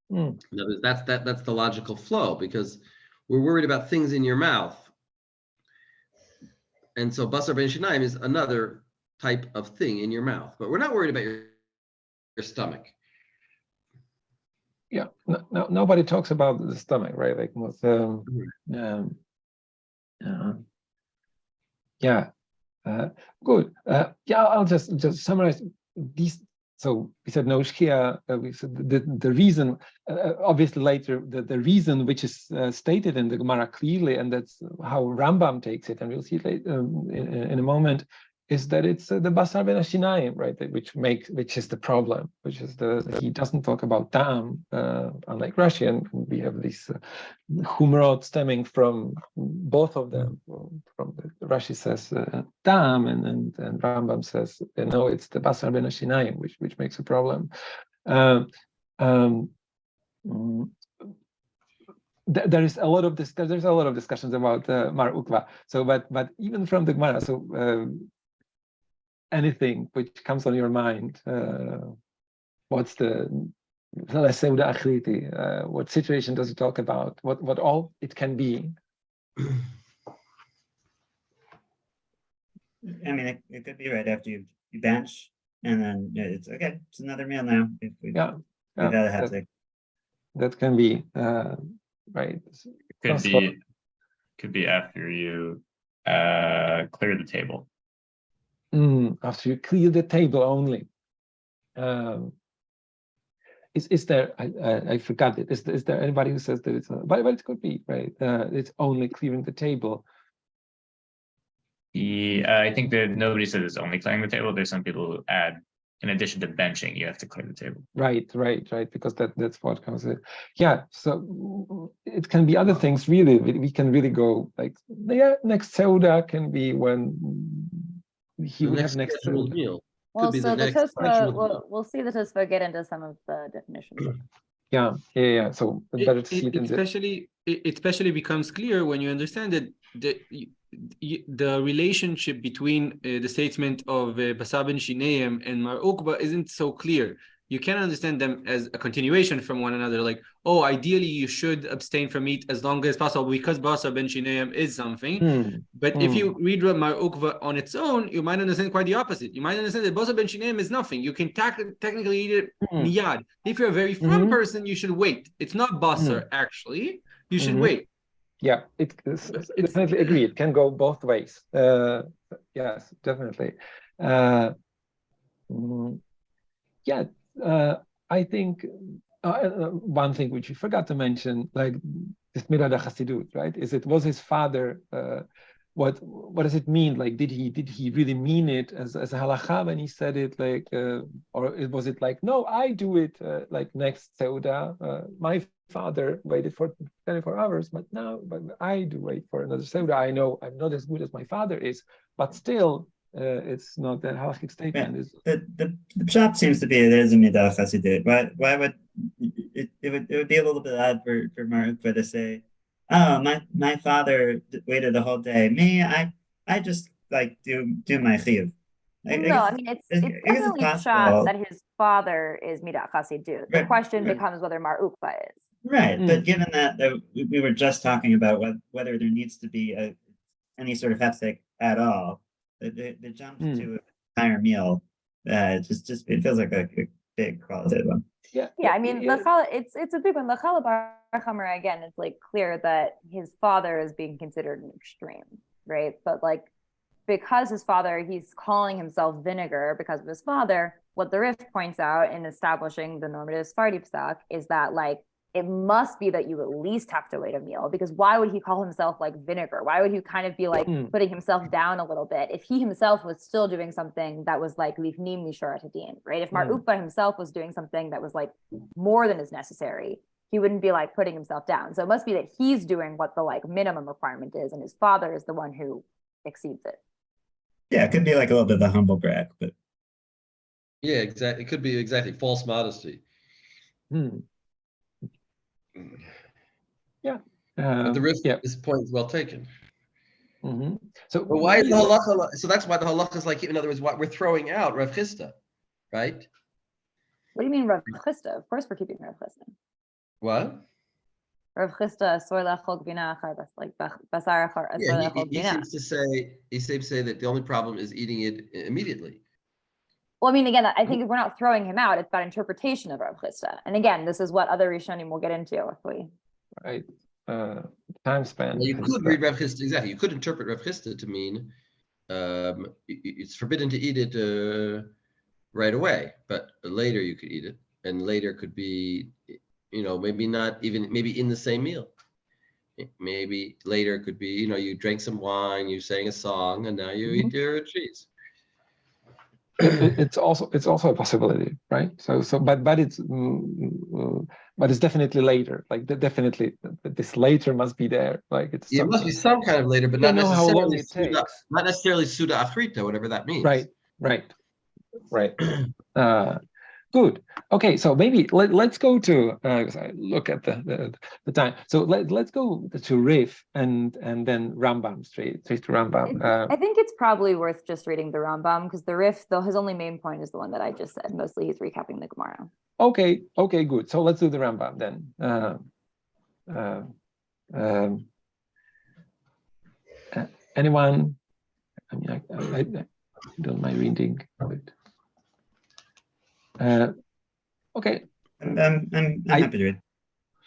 In other words, that's the logical flow, because we're worried about things in your mouth. And so basar ben shinayim is another type of thing in your mouth, but we're not worried about your stomach. Yeah, no, nobody talks about the stomach, right? Like with yeah, good. Yeah, I'll just summarize these. So we said no shkia. We said the reason, obviously later, the reason which is stated in the Gemara clearly, and that's how Rambam takes it, and we'll see it later, in a moment, is that it's the basar ben hashinayim, right? Which is the problem, which is he doesn't talk about dam, unlike Rashi, and we have these humrot stemming from both of them. From the Rashi says dam, and Rambam says no, it's the basar ben hashinayim, which makes a problem. There is a lot of there's a lot of discussions about Mar Ukva. So, but even from the Gemara, so anything which comes on your mind, what's the what situation does it talk about? What all it can be? I mean, it could be right after you bench, and then it's okay. It's another meal now. We've had a hectic. That can be right. Could be after you clear the table. After you clear the table only. Is there? I forgot it. Is there anybody who says that it's? But it could be right. It's only clearing the table. I think that nobody says it's only clearing the table. There's some people who add, in addition to benching, you have to clear the table. Right. Because that's what comes in. Yeah. So it can be other things. Really, we can really go like next Seuda can be when he would have next meal. Well, so the Tosfot, we'll see the Tosfot get into some of the definitions. Yeah. So better to see it especially becomes clear when you understand that the relationship between the statement of Basar ben Shineim and Mar Ukba isn't so clear. You can understand them as a continuation from one another, like, oh, ideally you should abstain from meat as long as possible because Basar ben Shineim is something. But if you read Mar Ukva on its own, you might understand quite the opposite. You might understand that Basar ben Shineim is nothing. You can technically eat it miyad. If you're a very firm person, you should wait. It's not Basar, actually. You should wait. Yeah, it's definitely agree. It can go both ways. Yes, definitely. I think one thing which you forgot to mention, like this Mirad HaChassidut, right? Was his father? What does it mean? Like, did he really mean it as a halacha when he said it? Like, or was it like, no, I do it like next Seuda. My father waited for 24 hours, but I do wait for another Seuda. I know I'm not as good as my father is, but still, it's not that halachic statement. It's, The pshat seems to be there's a midah chasidut. Why would it would be a little bit odd for Mark to say, oh, my father waited the whole day. Me, I just like do my chiyuv. No, I mean it's definitely pshat that his father is midah chasidut. The question becomes whether Mar Ukva is. Right, but given that we were just talking about whether there needs to be any sort of hefsek at all, the jump to an entire meal, it feels like a big qualitative one. Yeah, I mean, it's a big one. The Chala Bar Chamra, again, it's like clear that his father is being considered an extreme, right? But like, because his father, he's calling himself vinegar because of his father. What the Rif points out in establishing the normative Sephardi psak is that like, it must be that you at least have to wait a meal, because why would he call himself like vinegar? Why would he kind of be like putting himself down a little bit if he himself was still doing something that was like lifnim mishorat hadin, right? If Mar Ukva himself was doing something that was like more than is necessary, he wouldn't be like putting himself down. So it must be that he's doing what the like minimum requirement is, and his father is the one who exceeds it. Yeah, it could be like a little bit of a humble brag, but yeah, exactly. It could be exactly false modesty. Yeah. But the risk, this point is well taken. So, but why is the halacha? So that's why the halacha is like, in other words, what we're throwing out Rav Chisda, right? What do you mean Rav Chisda? Of course, we're keeping Rav Chisda. What? Rav Chisda asor lechol gvina achar, that's like basar achar asor lechol gvina. He seems to say that the only problem is eating it immediately. Well, I mean, again, I think if we're not throwing him out, it's about interpretation of Rav Chisda. And again, this is what other Rishonim will get into if we. Right. Time span. Well, you could read Rav Chisda, exactly. You could interpret Rav Chisda to mean it's forbidden to eat it right away, but later you could eat it, and later could be, maybe not even, maybe in the same meal. Maybe later could be, you drank some wine, you sang a song, and now you eat your cheese. It's also a possibility, right? But it's definitely later. Like definitely this later must be there. Like it must be some kind of later, but not necessarily how long it takes. Not necessarily suda achrita, whatever that means. Right. Good. Okay, so maybe let's go to look at the time. So let's go to Rif and then Rambam straight to Rambam. I think it's probably worth just reading the Rambam, because the Rif, though, his only main point is the one that I just said. Mostly he's recapping the Gemara. Okay, good. So let's do the Rambam then. Anyone? I mean, I don't mind reading. Okay. I'm happy to read.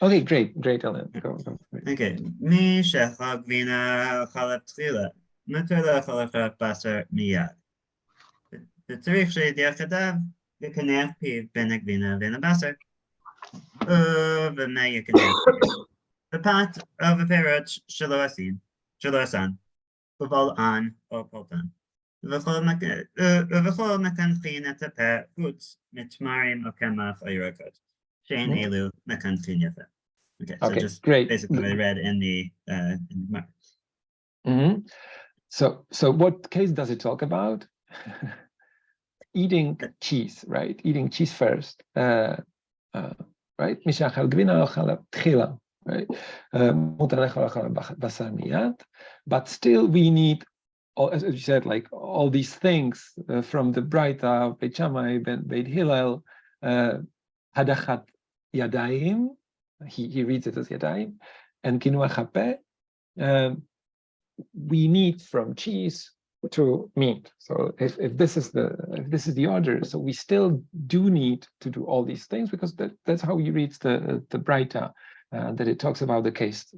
Okay, great, Ellen. Go. Okay. Mi shechal gvina chalep tchila. Mutar lechol basar miyad. V'tzarich she'yediach yadav v'kaneach piv ben hagvina v'en habasar. V'mei yakanech piv. V'pat v'perot shelo asan. V'vol an o poltan. V'chol mekanchin et ha'peh chutz mitmarim o kemach o yirakot. Shein elu mekanchin yafe. Okay, just great. Basically what I read in the Gemara. So what case does it talk about? Eating cheese, right? Eating cheese first, right? Mishachal gvina ochala tchila, right? But still we need, as you said, like all these things from the Braita, Beit Shammai, Beit Hillel, hadachat yadayim. He reads it as yadayim, and kinuach hapeh. We need from cheese to meat. So if this is the order, so we still do need to do all these things, because that's how he reads the Braita, that it talks about the case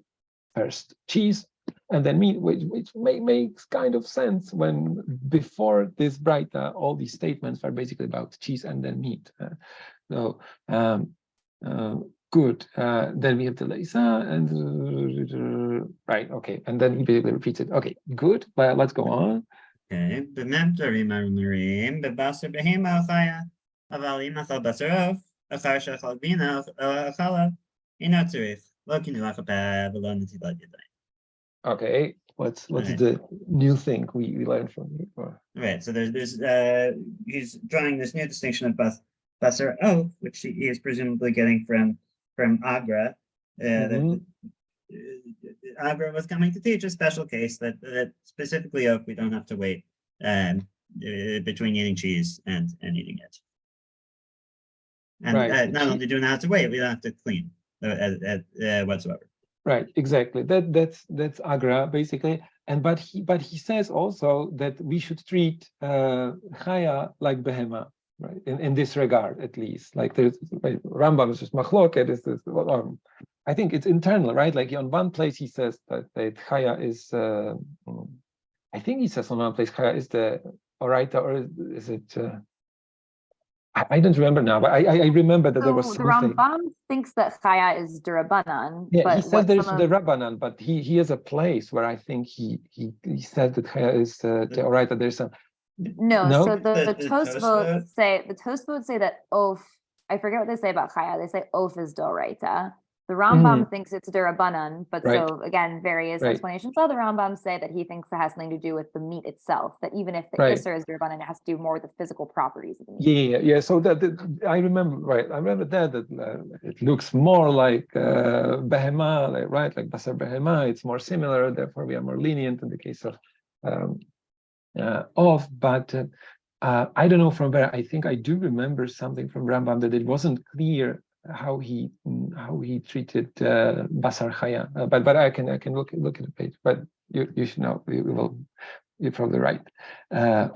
first cheese and then meat, which makes kind of sense when before this Braita all these statements are basically about cheese and then meat. Good. Then we have the Leisa and right. Okay, and then he basically repeats it. Okay, good. Let's go on. Okay. B'memtarim arumarim b'basar behema achaya avalim achal basarov achar shachal bina achala ino tzarich lo kinuach hapeh v'lo netilat yadayim. Okay. What's Right. the new thing we learned from you? Or... Right. So there's he's drawing this new distinction of Basar Oath, which he is presumably getting from Agra. Agra was coming to teach a special case that specifically oak we don't have to wait between eating cheese and eating it. And right. not only do we not have to wait, we don't have to clean whatsoever. Right, exactly. That's Agra basically. And but he says also that we should treat Chaya like Behema, right? In this regard, at least. Like there's Rambam is just machloket. I think it's internal, right? Like on one place he says that Chaya is. I think he says on one place Chaya is the Oraita, or is it? I don't remember now, but I remember that there was the something. Rambam thinks that Chaya is Durabanan. Yeah, but he says what there's some the of- Rabbanan, but he has a place where I think he says that Chaya is Deoraita. There's some. No, No? so the The Tosfot say that Oaf, I forget what they say about Chaya, they say Oaf is Doraita. The Rambam thinks it's Durabanan, but Right. so again, various Right. explanations of the Rambam say that he thinks it has something to do with the meat itself, that even if the Right. Isser is Durabanan, it has to do more with the physical properties of the meat. Yeah. So that I remember, right? I remember that it looks more like Behema, right? Like Basar Behema. It's more similar. Therefore, we are more lenient in the case of but I don't know from where. I think I do remember something from Rambam that it wasn't clear how he treated Basar Chaya. But I can look at the page. But you should know. You're probably right.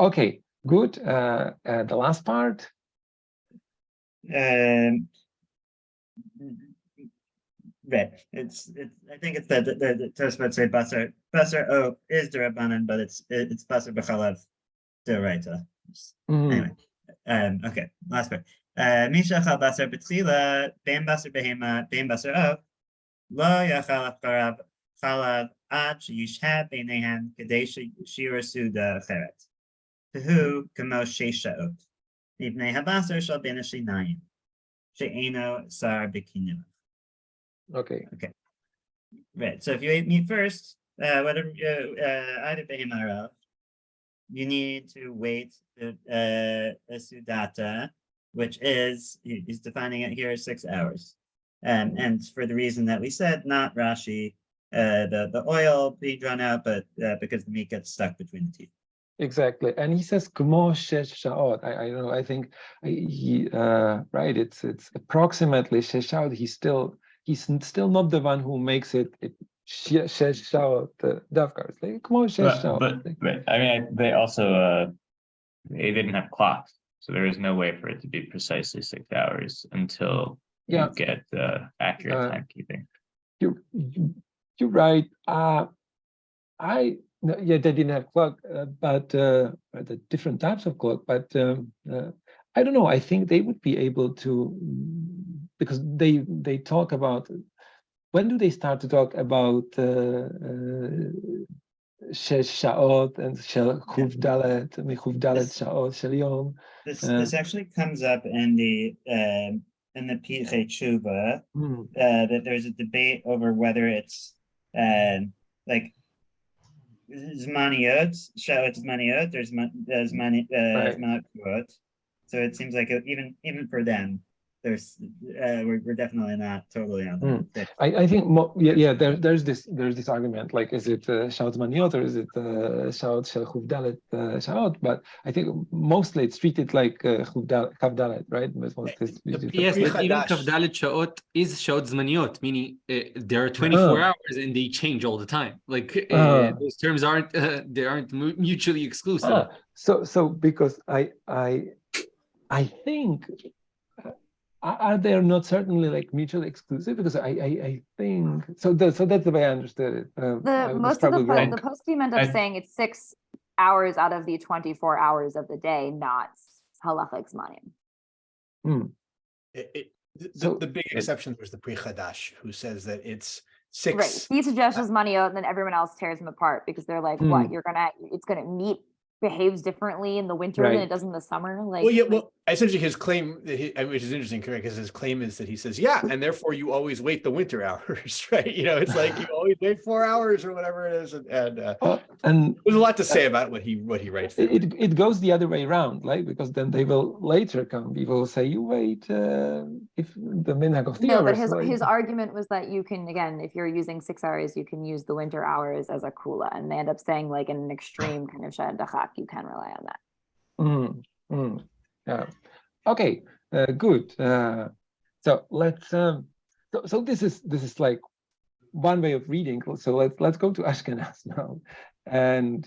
Okay, good. The last part. Right. I think it's that the Tosfot say Basar Oak is the Rabbanan, but it's Basar B'chalav Deoraita. Anyway, okay, last part. Misha chal Basar B'tchila, Ben Basar Behema, Ben Basar Oak, Lo Yachal Acharav Chalav Ad Yishhad Beinehan Kadesh Shirasu Da Cheret. Tehu Kamo Shesha Oak. Ibnei Habasar Shal Ben Ashinayim. She'eno Sar B'Kinu. Okay. Right. So if you ate meat first, whatever either behema or of, you need to wait a sudata, which is he's defining it here as 6 hours. And for the reason that we said, not Rashi, the oil being drawn out, but because the meat gets stuck between the teeth. Exactly, and he says "Kmo shesh shaot." I don't know. I think he right. It's approximately shesh shaot. He's still not the one who makes it shesh shaot davka. It's like "Kmo shesh shaot." But I mean, they also they didn't have clocks, so there is no way for it to be precisely 6 hours until you get accurate timekeeping. You're right. They didn't have clock, but the different types of clock. But I don't know. I think they would be able to, because they talk about, when do they start to talk about shesh shaot and shel chuv dalet, michuv dalet shaot shel yom? This actually comes up in the Pirkei Tshuva that there's a debate over whether it's like Zmaniyot, Shaot Zmaniyot, there's Zmanot Kuot. So it seems like even for them, there's we're definitely not totally on that. I think there's this argument, like, is it Shaot Zmaniyot or is it Shaot Shel Chuv Dalet Shaot? But I think mostly it's treated like Chuv Dalet, right? Yes, but even Kav Dalet Shaot is Shaot Zmaniyot, meaning there are 24 hours and they change all the time. Like those terms aren't mutually exclusive. So because I think. Are they not certainly like mutually exclusive? Because I think so. That's the way I understood it. Most of the poskim end up saying it's 6 hours out of the 24 hours of the day, not halachic zmanim. The big exception was the Pri Chadash, who says that it's 6. Right. He suggests maniot, and then everyone else tears them apart because they're like, "What? It's gonna meet behaves differently in the winter than Right. it does in the summer. Like, Well, yeah, well, essentially his claim, which is interesting, correct? Because his claim is that he says, yeah, and therefore you always wait the winter hours, right? It's like you always wait 4 hours or whatever it is, and And there's a lot to say about what he writes there. it goes the other way around, right? Because then they will later come. People will say, "You wait if the minhag of 3 no, but hours." his argument was that you can, again, if you're using 6 hours, you can use the winter hours as a kula, and they end up saying like in an extreme kind of shadachak, you can rely on that. Yeah. Okay. Good. So let's. So this is like one way of reading. So let's go to Ashkenaz now, and.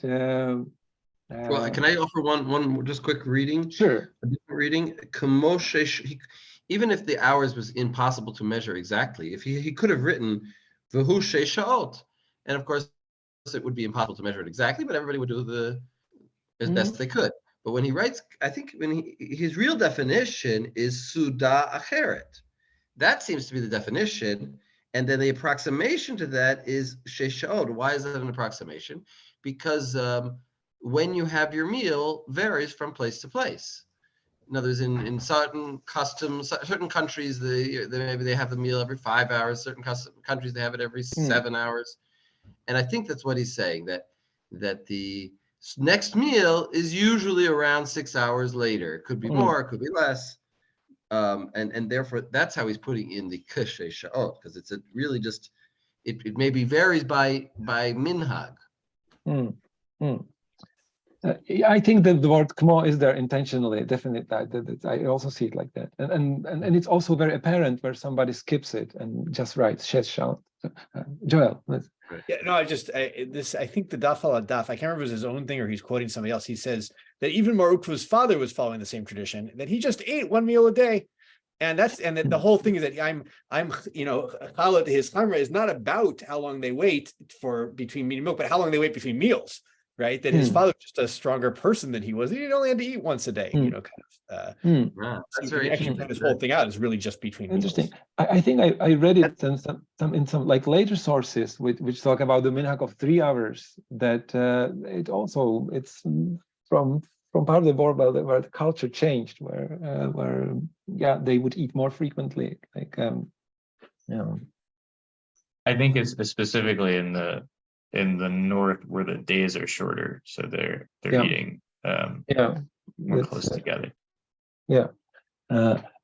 Well, can I offer one just quick reading? Sure. A different reading. Even if the hours was impossible to measure exactly, if he could have written v'hu sheish sha'ot, and of course it would be impossible to measure it exactly, but everybody would do as best they could. But when he writes, I think his real definition is suda acheret. That seems to be the definition, and then the approximation to that is sheish sha'ot. Why is that an approximation? Because when you have your meal varies from place to place. In other words, in certain customs, certain countries, maybe they have the meal every 5 hours. Certain countries they have it every 7 hours, and I think that's what he's saying, that the next meal is usually around 6 hours later. It could be more, it could be less, and therefore that's how he's putting in the kashe sha'ot, because it's really just it maybe varies by minhag. I think that the word kmo is there intentionally, definitely. I also see it like that, and it's also very apparent where somebody skips it and just writes shesh sha'ot. Joel, Yeah, no, I think the daf al daf, I can't remember if it was his own thing or he's quoting somebody else. He says that even Marukva's father was following the same tradition, that he just ate 1 meal a day. And that the whole thing is that I'm challah to his chamra is not about how long they wait for between meat and milk, but how long they wait between meals, right? That his father was just a stronger person than he was. He only had to eat once a day, Wow, that's very actually interesting. this whole thing out is really just between interesting. meals. I think I read it in some like later sources which talk about the minhag of 3 hours, that it's from part of the world where the culture changed, where they would eat more frequently, like I think it's specifically in the north where the days are shorter, so they're eating more close together. Yeah.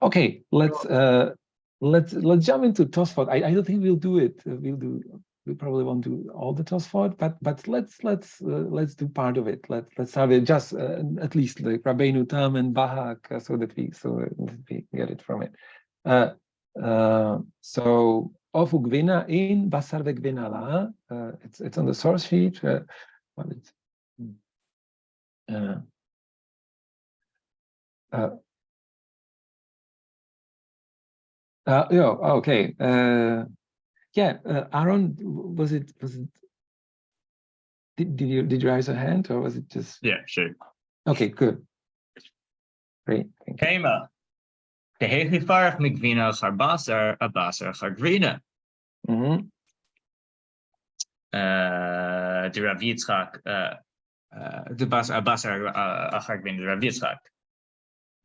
Okay. Let's jump into Tosfot. I don't think we'll do it. We probably won't do all the Tosfot, but let's do part of it. Let's have it just at least like Rabbeinu Tam and Bahak, so that we get it from it. So Ofu Gvina in Basar Vegvina La. It's on the source sheet. Okay. Aaron, was it? Did you raise a hand, or was it just? Yeah, sure. Okay, good. Great. Thank you. Kema. Tehechifarach migvina charbasar abasar chargrina. De Rav Yitzchak, de basar achargrina de Rav Yitzchak.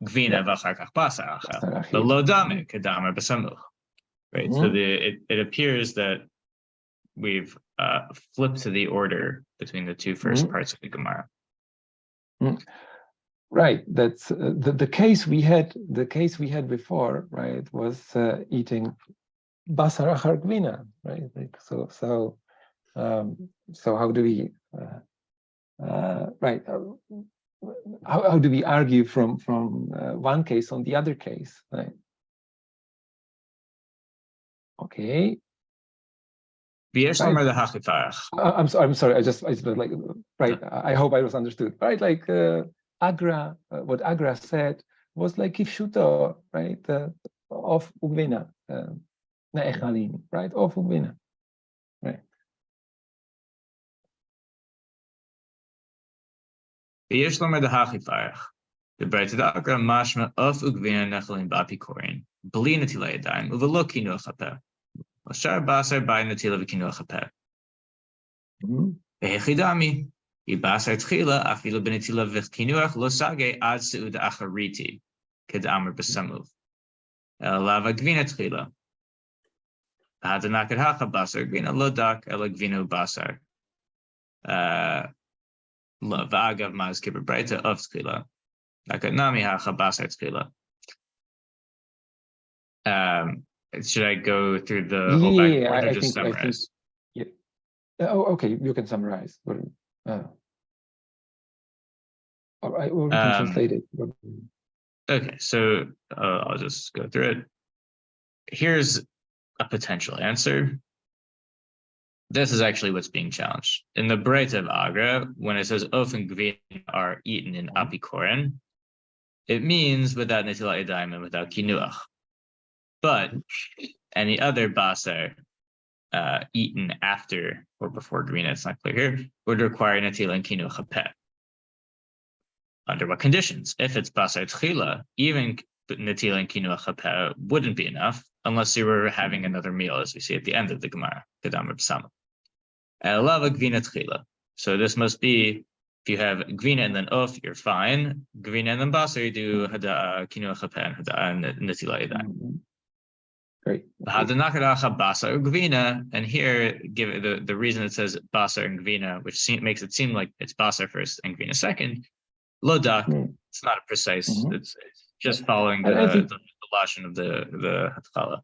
Gvina v'achar basar achar. The lodame kedamar b'samuch. Right. So it appears that we've flipped to the order between the two first parts of the Gemara. Right. That's the case we had. The case we had before, right, was eating basar achar gvina, right? Like, so how do we how do we argue from one case on the other case, right? Okay. I'm sorry. I like, right. I hope I was understood. Right. Like Agra, what Agra said was like kifshuto, right? Of ugvina, ne'echalin, right? Of ugvina, right? The bread of Agra mashma of ugvina nechalin bapikorin, bli natila yadayim, uvelo kino chapeh. Ashar basar by natila v'kino chapeh. Vehechidami. Ibasar tchila afilu benetila v'kinuach lo sage ad seud achariti kedamar besamuv. Lava gvina tchila. Hadanakat hacha basar gvina lo dak ela gvina basar. V'agav maz kiber breita of tchila. Nakat nami hacha basar tchila. Should I go through the whole back and forth or just summarize? Yeah. Oh, okay. You can summarize. Or we can translate it. Okay, so I'll just go through it. Here's a potential answer. This is actually what's being challenged. In the Breita of Agra, when it says Of and Gvin are eaten in Apikoren, it means without Netilat Yadayim and without Kinuach. But any other Basar eaten after or before Gvina, it's not clear here, would require Netilat and Kinuach Hapeh. Under what conditions? If it's Basar Tchila, even Netilat and Kinuach Hapeh wouldn't be enough unless you were having another meal, as we see at the end of the Gemara, Kedam B'Sama. Lava Gvina Tchila. So this must be, if you have Gvina and then Of, you're fine. Gvina and then Basar, you do Hada'a Kinuach Hapeh and Hada'a Netilat Yadayim. Great. Basar Gvina, and here give the reason it says Basar and Gvina, which makes it seem like it's Basar first and Gvina second. Lodak, it's not a precise. It's just following the lashon of the Hatkala.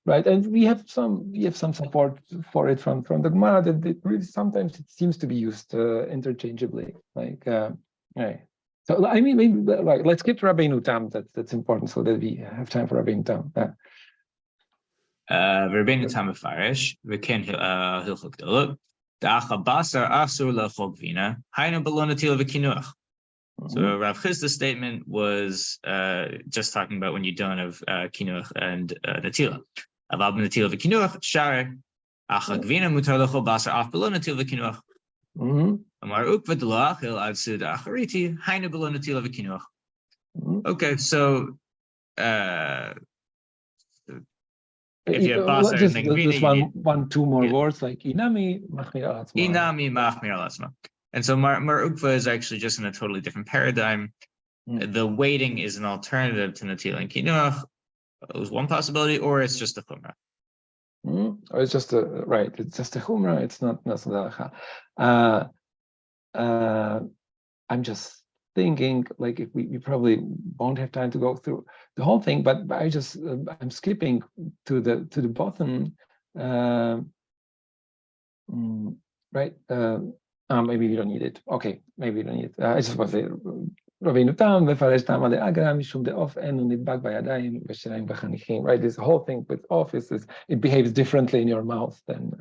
Right, and we have some support for it from the Gemara that it really sometimes it seems to be used interchangeably. Like, right. So I mean, maybe like let's skip to Rabbeinu Tam. That's important so that we have time for Rabbeinu Tam. Rabbeinu Tam Mefarish v'ken hilchot gedolot da'acha basar asur lechol gvina haynu b'lo netilah v'kinuach. So Rav Chisda's statement was just talking about when you don't have kinuach and netilah. Aval b'netilah v'kinuach share acha gvina mutar lechol basar af b'lo netilah v'kinuach. Amar ukva d'lo achil ad sid achariti haynu b'lo netilah v'kinuach. Okay, so if you have basar just, and gvina, just two more words like inami machmir al atzma. Inami machmir al atzma. And so Mar Ukva is actually just in a totally different paradigm. The waiting is an alternative to Netilah and Kinuach. It was one possibility, or it's just a chumrah. Or it's just it's just a chumrah. It's not halacha. I'm just thinking, like, if we probably won't have time to go through the whole thing, but I'm skipping to the bottom, right? Maybe we don't need it. Okay, maybe we don't need it. I just want to say, Rabbeinu Tam v'faresh Tam ale Agra mishum de'of enu nidbak b'yadayim v'shirayim v'chanichim. Right, this whole thing with of is it behaves differently in your mouth than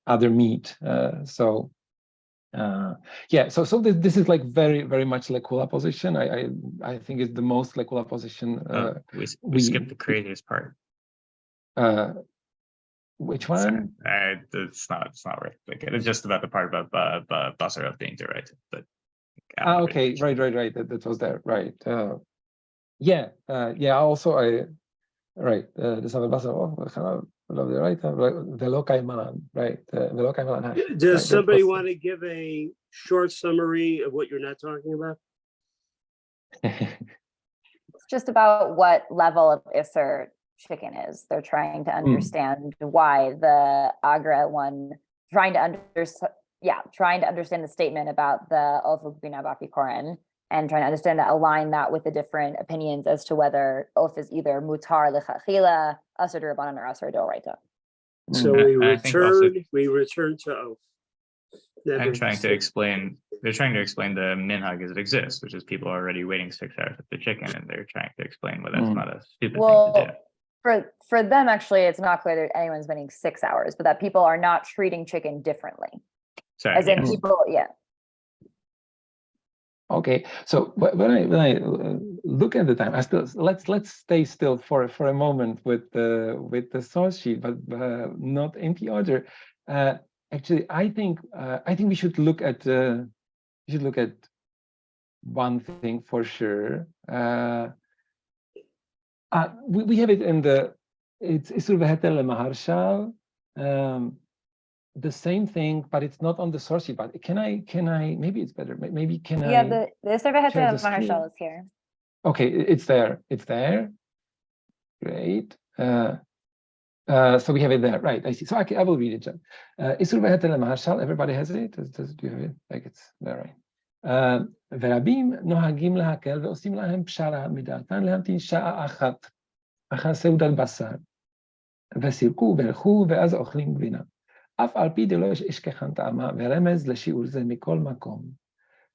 other meat. So this is like very, very much lekula position. I think it's the most lekula position. We skipped the creators part. Which one? It's not right. Like, it's just about the part about Basar being directed. But okay, right. That was there, right? Also, the Savar Basar right? Velo kaiman, right? Velo kaiman. Does somebody want to give a short summary of what you're not talking about? It's just about what level of Isser chicken is. They're trying to understand why the Agra one, trying to understand the statement about the Of Bina Bapikoren and trying to understand that, align that with the different opinions as to whether Of is either mutar lechatchila, asur d'Rabbanan, or asur d'oraita. So we return to Of. I'm trying to explain. They're trying to explain the minhag as it exists, which is people are already waiting 6 hours for the chicken, and they're trying to explain why that's not a stupid thing to do. For them, actually, it's not clear that anyone's waiting 6 hours, but that people are not treating chicken differently. Sorry, as in people, Okay, so when I look at the time, let's stay still for a moment with the source sheet, but not in the order. Actually, I think we should look at one thing for sure. We have it in it's Isur v'heter le'maharshal. the same thing, but it's not on the source sheet. But can I, maybe it's better. Maybe can Yeah, I? the Isser V'Heter share the screen? Maharshal is here. Okay, it's there. It's there. Great. So we have it there, right? I see. So I will read it, John. Isur V'Heter Maharshal. Everybody has it. Do you have it? Like it's there, right? ורבים נוהגים להקל ועושים להם פשרה מדעתן להמתין שעה אחת אחר סעודת בשר וסירקו והלכו ואז אוכלים גבינה. אף על פי דלא ישכחן טעמה ורמז לשיעור זה מכל מקום.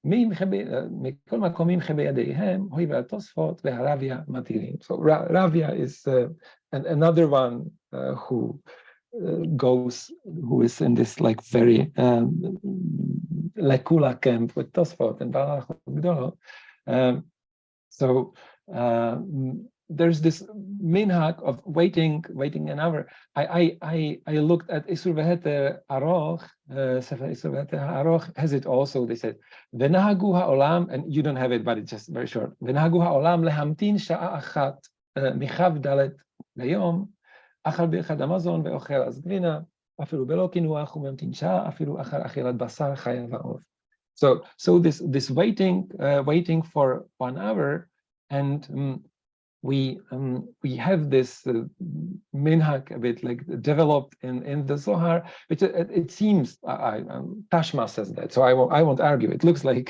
מכל מקום ממחה בידיהם, הואיל והתוספות והרביה מתירים. So Ravia is another one who is in this like very Lekula camp with Tosfot and Balach Gdolo. So there's this minhag of waiting an hour. I looked at Isur V'Heter Aroch, Sefer Isur V'Heter Aroch has it also. They said V'nahagu ha'olam, and you don't have it, but it's just very short. V'nahagu ha'olam lehamtin sha'a achat michav dalet layom achal birchad Amazon ve'ochel az gvina afilu belo kinuach u'memtin sha'a afilu achal achilat basar chaya va'or. So this waiting for 1 hour, and we have this minhag a bit like developed in the Zohar, which it seems Tashma says that, so I won't argue. It looks like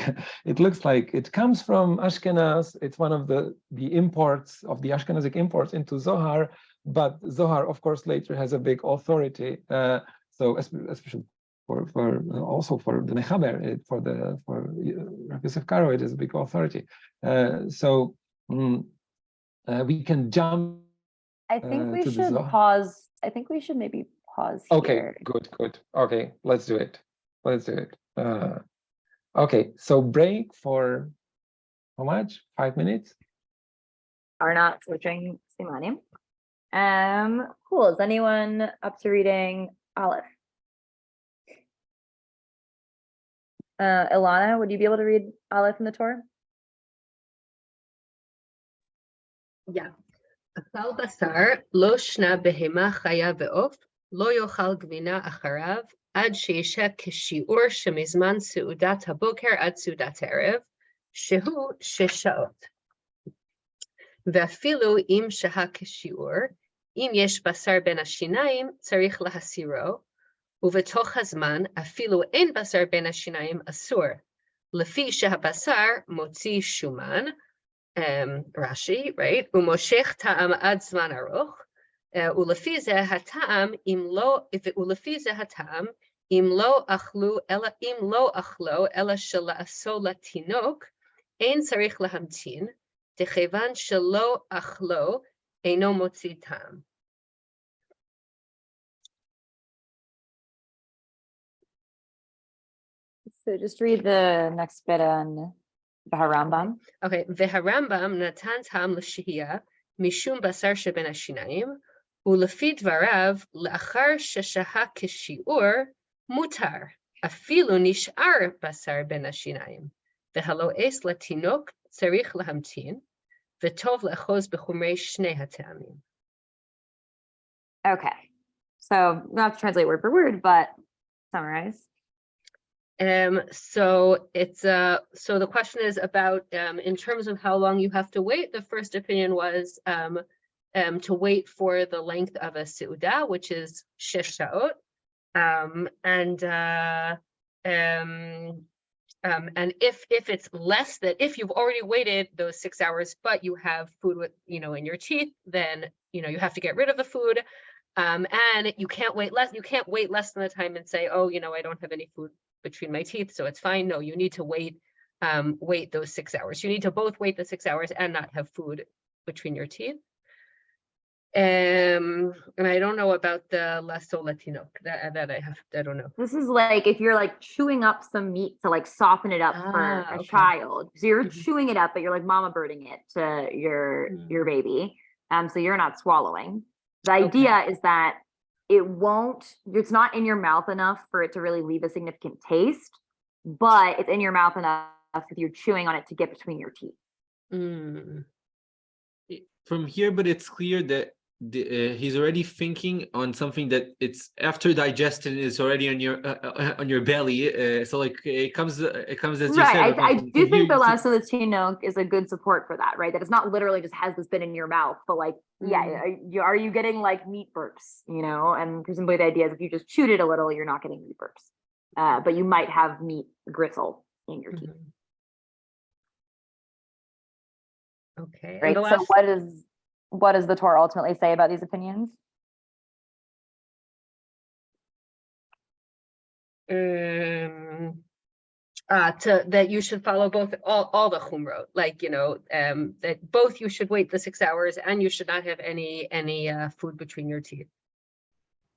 it comes from Ashkenaz. It's one of the imports of the Ashkenazic imports into Zohar, but Zohar of course later has a big authority. So especially also for the Mechaber, for Rabbi Yosef Karo, it is a big authority. We can jump. I think we should pause. I think we should maybe pause Okay, here. good. Okay, let's do it. Okay, so break for how much? 5 minutes? Are not switching Simanim. Cool. Is anyone up to reading Aleph? Ilana, would you be able to read Aleph in the Torah? Yeah. אכל בשר, לא שנה בהמה חיה ועוף, לא יאכל גבינה אחריו, עד שישב כשיעור שמזמן סעודת הבוקר עד סעודת הערב, שהוא 6 שעות. ואפילו אם שהה כשיעור, אם יש בשר בין השיניים, צריך להסירו, ובתוך הזמן, אפילו אין בשר בין השיניים אסור, לפי שהבשר מוציא שומן, Rashi, right? ומושך טעם עד זמן ארוך, ולפי זה הטעם, אם לא אכלו, אלא שלעשו לתינוק, אין צריך להמתין, דכיוון שלא אכלו, אינו מוציא טעם. So just read the next bit on Harambam. Okay, והרמב"ם נתן טעם לשהייה משום בשר שבין השיניים, ולפי דבריו, לאחר ששהה כשיעור, מותר, אפילו נשאר בשר בין השיניים, והלועס לתינוק צריך להמתין, וטוב לאחוז בחומרי שני הטעמים. Okay, so not to translate word for word, but summarize. So it's so the question is about in terms of how long you have to wait. The first opinion was to wait for the length of a seuda, which is 6 shaot, and if it's less than, if you've already waited those 6 hours, but you have food with in your teeth, then you have to get rid of the food, and you can't wait less. You can't wait less than the time and say, oh, I don't have any food between my teeth, so it's fine. No, you need to wait those 6 hours. You need to both wait the 6 hours and not have food between your teeth. And I don't know about the lasso latino. That I don't know. This is like if you're like chewing up some meat to like soften it up for a child. So you're chewing it up, but you're like mama birding it to your baby. So you're not swallowing. The idea is that it's not in your mouth enough for it to really leave a significant taste, but it's in your mouth enough that you're chewing on it to get between your teeth. From here, but it's clear that he's already thinking on something that it's after digestion is already on your belly. So like it comes as you said. Right. I do think the you- last of the Tinoch is a good support for that, right? That it's not literally just has this bit in your mouth, but like, yeah, are you getting like meat burps, you know? And presumably the idea is if you just chewed it a little, you're not getting meat burps. But you might have meat gristle in your teeth. Okay. And Right. the So last, what does the Torah ultimately say about these opinions? that you should follow both all the chumrot, like that both you should wait the 6 hours and you should not have any food between your teeth.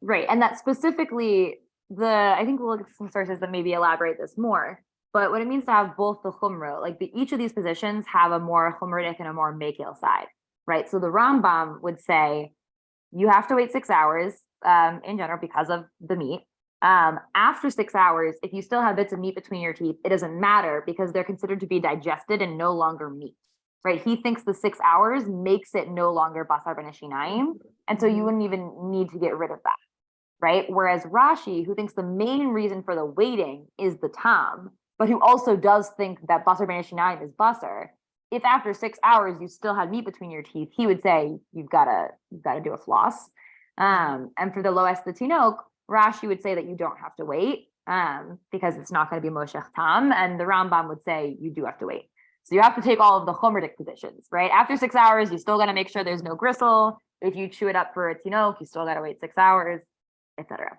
Right. And that specifically I think we'll look at some sources that maybe elaborate this more. But what it means to have both the chumrot, like each of these positions have a more chumratic and a more makil side, right? So the Rambam would say you have to wait 6 hours in general because of the meat. After 6 hours, if you still have bits of meat between your teeth, it doesn't matter because they're considered to be digested and no longer meat, right? He thinks the 6 hours makes it no longer basar ben eshinayim, and so you wouldn't even need to get rid of that, right? Whereas Rashi, who thinks the main reason for the waiting is the tam, but who also does think that basar ben eshinayim is basar, if after 6 hours you still had meat between your teeth, he would say you've got to do a floss. And for the loes the tinok, Rashi would say that you don't have to wait because it's not going to be moshech tam, and the Rambam would say you do have to wait. So you have to take all of the chumradik positions, right? After 6 hours, you still got to make sure there's no gristle. If you chew it up for a tinok, you still got to wait 6 hours, etc.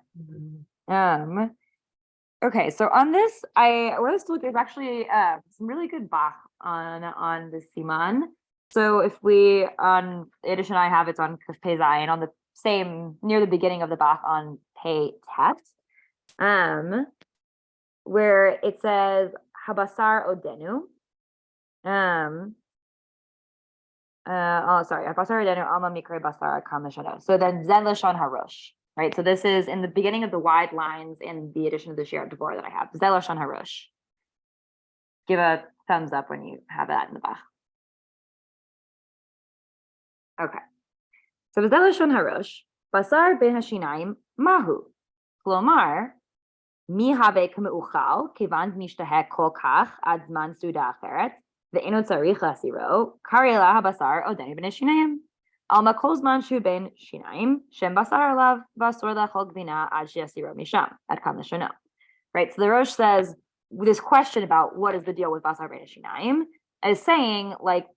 Okay, so on this, there's actually some really good bach on the Siman. So if we on Yiddish and I have it's on Pei Zayin on the same near the beginning of the bach on Pei Tet, where it says Habasar Odenu. Habasar Odenu Alma Mikre Basar Kam Lashano. So then Zen Lashon Harosh. Right, so this is in the beginning of the wide lines in the edition of the Shir Devorah that I have. Zel Lashon Harosh. Give a thumbs up when you have that in the Bach. Okay. So Zel Lashon Harosh, Basar ben Hashinaim Mahu. Klomar, mi have k'meuchal, kivan nishtahek kol kach ad zman suda acheret, ve'eno tzarich lasiro, karela habasar odeni ben Hashinaim. Alma kolzman shu ben shinaim shem basar alav vasor lachol gvina ad sheyasiro misham ad kam lashano. Right. So the Rosh says this question about what is the deal with basar ben shinaim is saying like,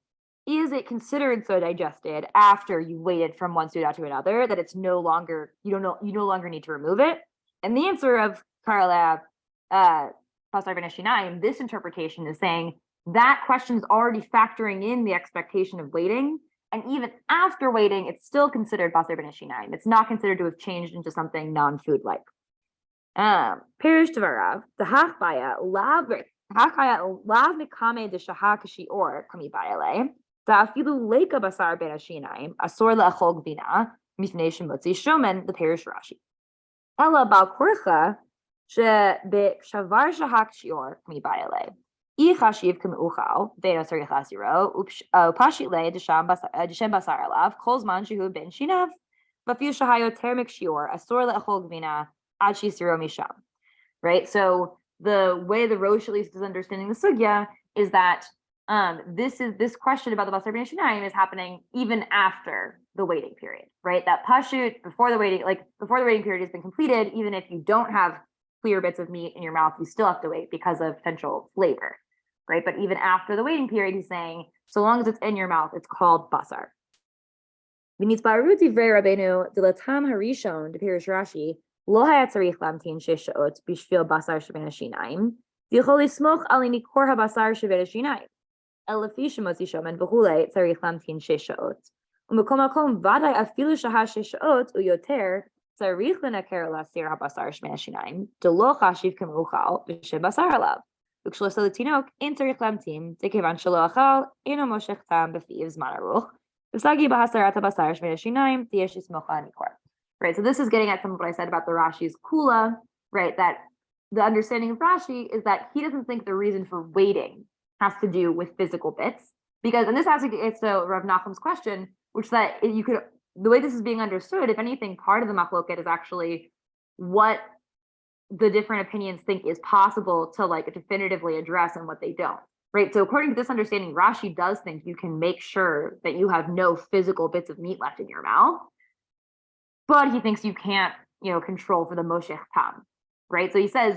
is it considered so digested after you waited from one suda to another that it's no longer you no longer need to remove it? And the answer of Karalav basar ben shinaim, this interpretation is saying that question is already factoring in the expectation of waiting. And even after waiting, it's still considered basar ben eshinayim. It's not considered to have changed into something non-food like. Pirish Tvarav, the Hachbaya, lav mikame de Shahak Shior, Kami Bayale, Tafilu Leka Basar ben Eshinayim, Asor Lachol Gvina, Mifnei Shemotzi Shomen, the Pirish Rashi. Ella Balkurcha, She Be Shavar Shahak Shior, Kami Bayale. Ichashiv k'meuchal ve'eno tzarich lasiro upashile d'shem basar alav kol zman shehu ben shinav v'afilu shahayo termik shior asor le'achol gvina ad shisiro misham. Right. So the way the Rosh at least is understanding the sugya is that this question about the basar ben shinayim is happening even after the waiting period. Right. That pashut before the waiting period has been completed, even if you don't have clear bits of meat in your mouth, you still have to wait because of potential flavor. Right, but even after the waiting period, he's saying, so long as it's in your mouth, it's called basar. V'nitzbaru divrei Rabbeinu dilatam harishon depirish Rashi lo haya tzarich lamtin shesh shaot bishvil basar sheben hashinayim v'yichol lismoch al nikor habasar sheben hashinayim el lefi shemotzi shomen v'hulei tzarich lamtin shesh shaot u'mekom makom vaday afilu shahah shesh shaot u'yoter tzarich lenaker lasir habasar sheben hashinayim delo chashiv k'meuchal v'shem basar alav. Right, so this is getting at some of what I said about the Rashi's kula, right? That the understanding of Rashi is that he doesn't think the reason for waiting has to do with physical bits, because, and this has to get to Rav Nachum's question, which that you could the way this is being understood, if anything, part of the machloket is actually what the different opinions think is possible to like definitively address and what they don't, right? So according to this understanding, Rashi does think you can make sure that you have no physical bits of meat left in your mouth, but he thinks you can't, control for the moshech tam, right? So he says,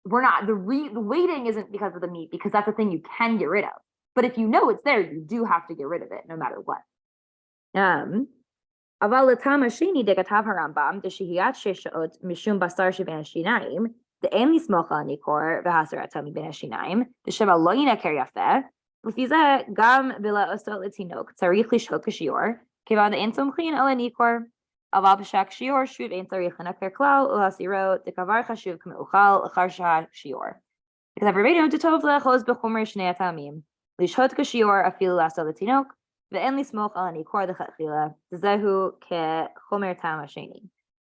we're not, the waiting isn't because of the meat, because that's a thing you can get rid of. But if you know it's there, you do have to get rid of it no matter what. אבל לטעם השני דכתב הרמב"ם דשהיית 6 שעות משום בשר שבין השיניים דאין לסמוך על הניכור והסרתו מבין השיניים דשמא לא ינקר יפה, לפי זה גם בלעשו לתינוק צריך לשהות כשיעור כיוון דאין סומכין על הניכור, אבל בשהכשיעור שוב אין צריך לנקר כלל ולהסירו דקבר חשוב כמאוכל אחר שהשיעור. כתב רבינו דטוב לאחוז בחומר שני הטעמים, לשהות כשיעור אפילו לעשו לתינוק ואין לסמוך על הניכור לכתחילה, זהו כחומר טעם השני.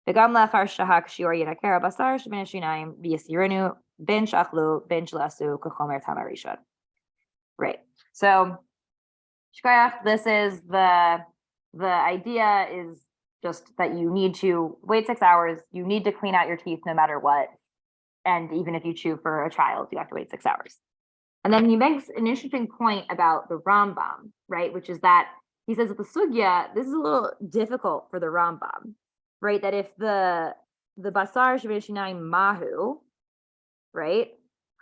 וגם לאחר שהכשיעור ינקר הבשר שבין השיניים ויסירנו בין שאכלו בין שלעשו כחומר טעם הראשון. Right. So, shkoyach, this is the idea is just that you need to wait 6 hours, you need to clean out your teeth no matter what, and even if you chew for a child, you have to wait 6 hours. And then he makes an interesting point about the Rambam, right? Which is that he says that the sugya, this is a little difficult for the Rambam, right? That if the basar shebeshinayim mahu, right?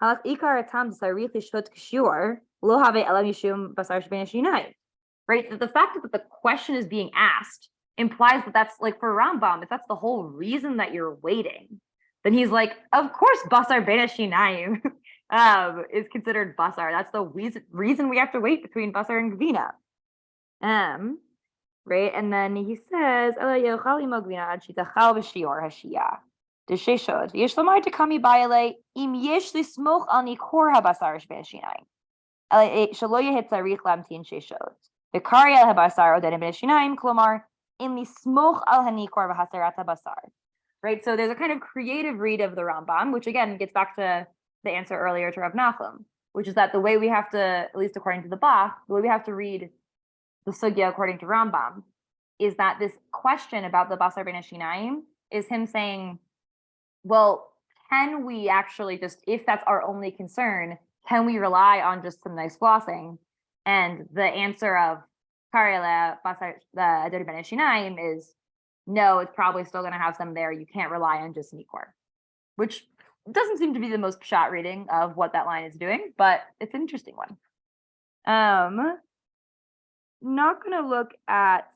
Halach ikar atam tzarich lishhot kshur lo have elam yishum basar shebeshinayim, right? That the fact that the question is being asked implies that that's like for Rambam, if that's the whole reason that you're waiting, then he's like, of course, basar benashinayim is considered basar. That's the reason we have to wait between basar and gvina. Right, and then he says, right, so there's a kind of creative read of the Rambam, which again gets back to the answer earlier to Rav Nachum, which is that the way we have to, at least according to the Bach, the way we have to read the sugya according to Rambam is that this question about the basar ben hashinayim is him saying, well, can we actually just, if that's our only concern, can we rely on just some nice flossing? And the answer of karela basar ben hashinayim is no, it's probably still going to have some there. You can't rely on just nikor, which doesn't seem to be the most pshat reading of what that line is doing, but it's an interesting one. Not going to look at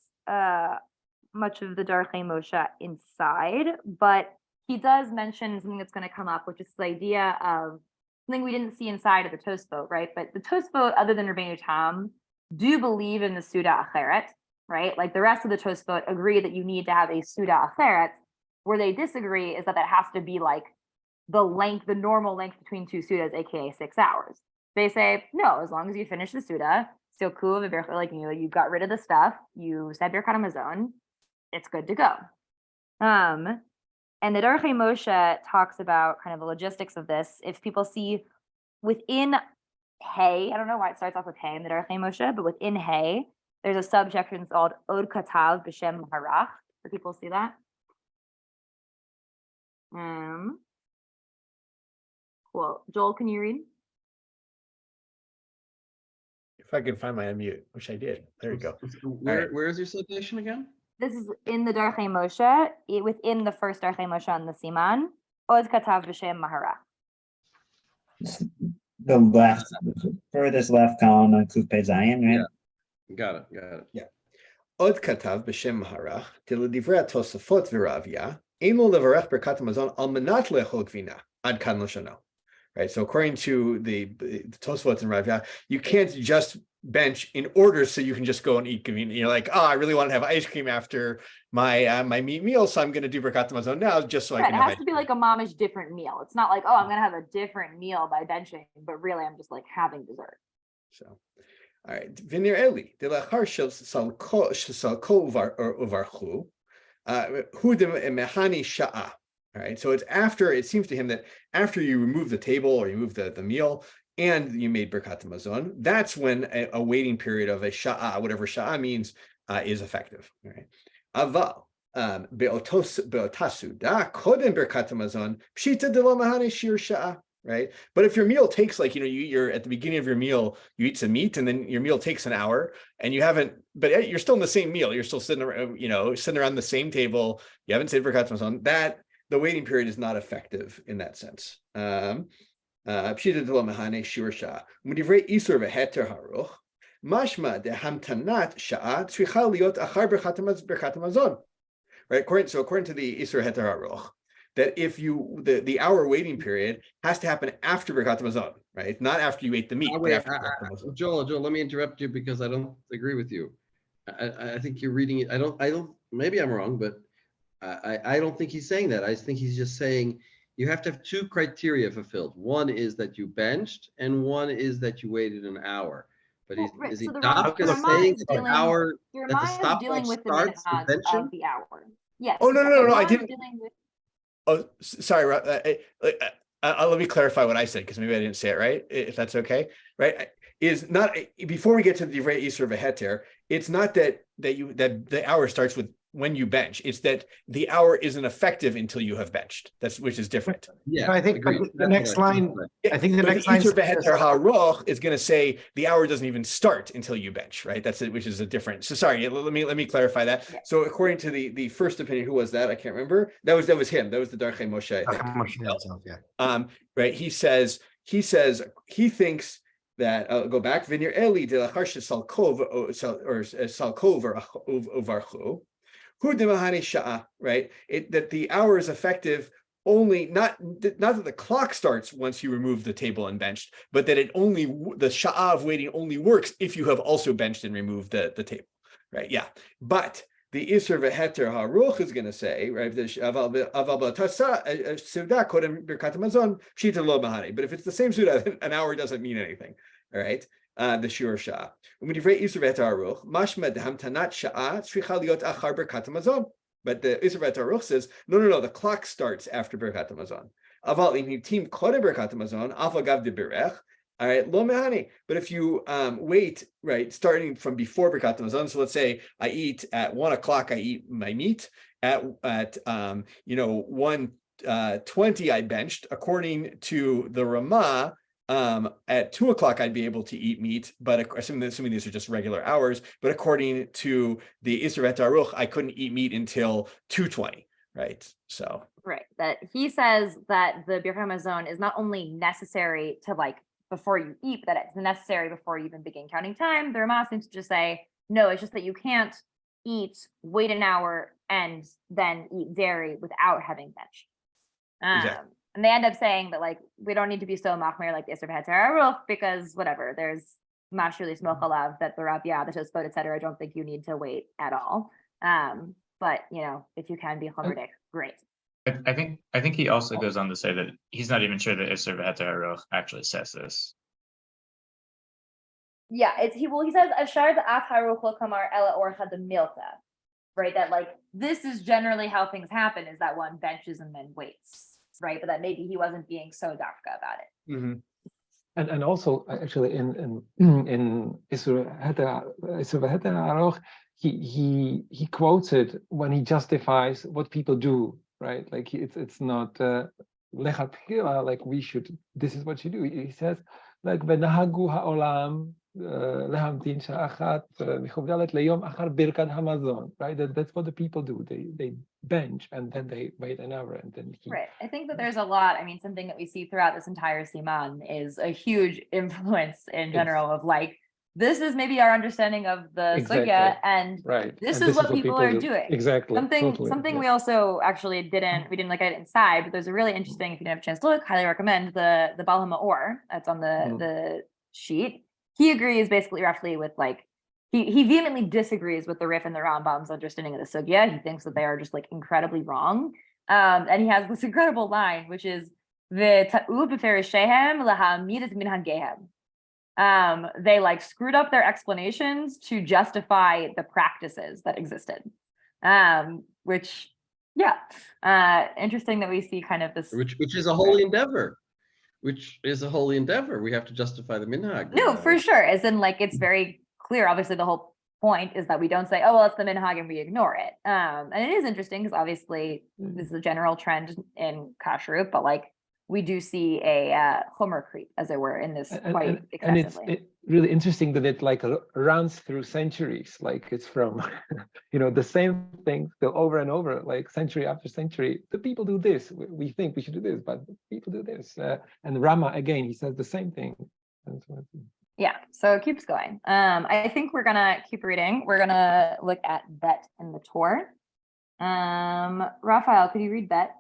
much of the Darchei Moshe inside, but he does mention something that's going to come up, which is the idea of something we didn't see inside of the Tosfot, right? But the Tosfot, other than Rabbeinu Tam, do believe in the Suda Acheret, right? Like the rest of the Tosfot agree that you need to have a Suda Acheret. Where they disagree is that has to be like the normal length between two Sudas, aka 6 hours. They say, no, as long as you finish the Suda, so cool, like you got rid of the stuff, you said Birkat Hamazon, it's good to go. And the Darchei Moshe talks about kind of the logistics of this. If people see within Hay, I don't know why it starts off with Hay in the Darchei Moshe, but within Hay, there's a subsection called Od Katav B'Shem Harach. Do people see that? Cool. Joel, can you read? If I can find my unmute, which I did. There you go. Where is your citation again? This is in the Darchei Moshe, within the first Darchei Moshe on the Siman. Od Katav B'Shem Maharach. The left, furthest left column on Kuf Pei Zayin, right? Yeah. Got it. Yeah. Od Katav B'Shem Maharach Tiladivrei Tosafot V'Ravia Emo Levarech Birkat Hamazon Al Manat Le'Chol Gvina Ad Kan L'Shano. Right. So according to the Tosfot and Ravia, you can't just bench in order so you can just go and eat gvina. You're like, oh, I really want to have ice cream after my my meat meal, so I'm going to do Birkat Hamazon now just so I can. It has to be like a mamish different meal. It's not like, oh, I'm going to have a different meal by benching, but really I'm just like having dessert. So, all right. Vinir Eli de lachar shel salko uvarchu hu de mehani sha'a. All right, so it's after, it seems to him that after you remove the table or you move the meal and you made Birkat Hamazon, that's when a waiting period of a sha'a, whatever sha'a means, is effective. All right. Aval. באותה סעודה, קודם ברכת המזון, פשיטא דלא מהנה שיר שעה, right? But if your meal takes like, you're at the beginning of your meal, you eat some meat and then your meal takes an hour and you haven't, but you're still in the same meal. You're still sitting around, sitting around the same table. You haven't said bרכת המזון. That, the waiting period is not effective in that sense. פשיטא דלא מהנה שיר שעה. ומדברי איסור והתר הרוך, משמע דהמתנת שעה צריכה להיות אחר ברכת המזון. Right, according to the Isur Heter HaRuch, that if the hour waiting period has to happen after Birkat Hamazon, right? Not after you ate the meat. But after Joel, let me interrupt you because I don't agree with you. I think you're reading it. I don't. Maybe I'm wrong, but I don't think he's saying that. I think he's just saying you have to have two criteria fulfilled. One is that you benched, and one is that you waited an hour. But is he saying that the hour that the stopwatch starts the benching? Of the hour. Yes. Oh no! I didn't. With... Oh, sorry. Let me clarify what I said because maybe I didn't say it right. If that's okay, right? Is not before we get to the Divrei Isur V'Heter. It's not that the hour starts with when you bench. It's that the hour isn't effective until you have benched. Which is different. Yeah, I think the next line. I think the next line. Isur V'Heter HaRuch is going to say the hour doesn't even start until you bench, right? That's it, which is a different. So sorry, let me clarify that. So according to the first opinion, who was that? I can't remember. That was him. That was the Darchei Moshe. Right. He says he thinks that I'll go back. V'nir Eli de lachar shesalkov or salkov or uvarchu. Right? That the hour is effective only not that the clock starts once you remove the table and benched, but that the sha'ah of waiting only works if you have also benched and removed the table. Right? Yeah. But the Isur V'Heter HaRuch is going to say, right? But if it's the same suda, an hour doesn't mean anything. All right. The shiur sha'ah. But the Isur V'Heter HaRuch says, no, the clock starts after Birkat Hamazon. All right, lo mehani. But if you wait, right, starting from before Birkat Hamazon, so let's say I eat at 1 o'clock, I eat my meat. At 1:20 I benched. According to the Ramah, at 2 o'clock I'd be able to eat meat, but assuming these are just regular hours, but according to the Isur V'Heter HaRuch, I couldn't eat meat until 2:20, right? So right, that he says that the Birkat Hamazon is not only necessary to before you eat, but that it's necessary before you even begin counting time. The Ramah seems to just say, no, it's just that you can't wait an hour, and then eat dairy without having benched. Exactly. And they end up saying that we don't need to be so machmir like the Isur V'Heter HaRuch because whatever, there's mashur lismoch alav that the Rabbiah, the Tosfot, etc. I don't think you need to wait at all. But if you can be chomerdik, great. I think he also goes on to say that he's not even sure that Isur V'Heter HaRuch actually says this. Yeah, he says ashar da'af haruch lo kamar ela orcha de milta, right? That this is generally how things happen, is that one benches and then waits. Right, but that maybe he wasn't being so dafka about it. Mm-hmm. And also actually in Isur V'Heter HaRuch, he quotes it when he justifies what people do, right? It's not lechatchila, we should. This is what you do. He says v'nahagu ha'olam lehamtin sha'achat michuvdalet leyom achar birkat hamazon, right? That's what the people do. They bench and then they wait an hour and then right. I think that there's a lot. I mean, something that we see throughout this entire Siman is a huge influence in general of this is maybe our understanding of the sugya, and this is what people are doing. Exactly. Something we also actually didn't look at it inside, but there's a really interesting, if you didn't have a chance to look, highly recommend the Baal HaMa'or that's on the sheet. He agrees basically roughly with he vehemently disagrees with the Rif and the Rambam's understanding of the sugya. He thinks that they are just incredibly wrong. And he has this incredible line, which is v'ta'u b'fereshehem laha'amid et minhagehem. They screwed up their explanations to justify the practices that existed. Which, interesting that we see kind of this, which is a holy endeavor. We have to justify the minhag. No, for sure. As in, it's very clear. Obviously, the whole point is that we don't say, oh, well, it's the minhag and we ignore it. And it is interesting because obviously this is a general trend in kashrut, but like we do see a homer creep, as it were, in this quite and excessively. it's really interesting that it like runs through centuries. Like it's from, the same thing still over and over, like century after century. The people do this. We think we should do this, but people do this. And Rama again, he says the same thing. Yeah, so it keeps going. I think we're gonna keep reading. We're gonna look at bet in the Torah. Raphael, could you read bet?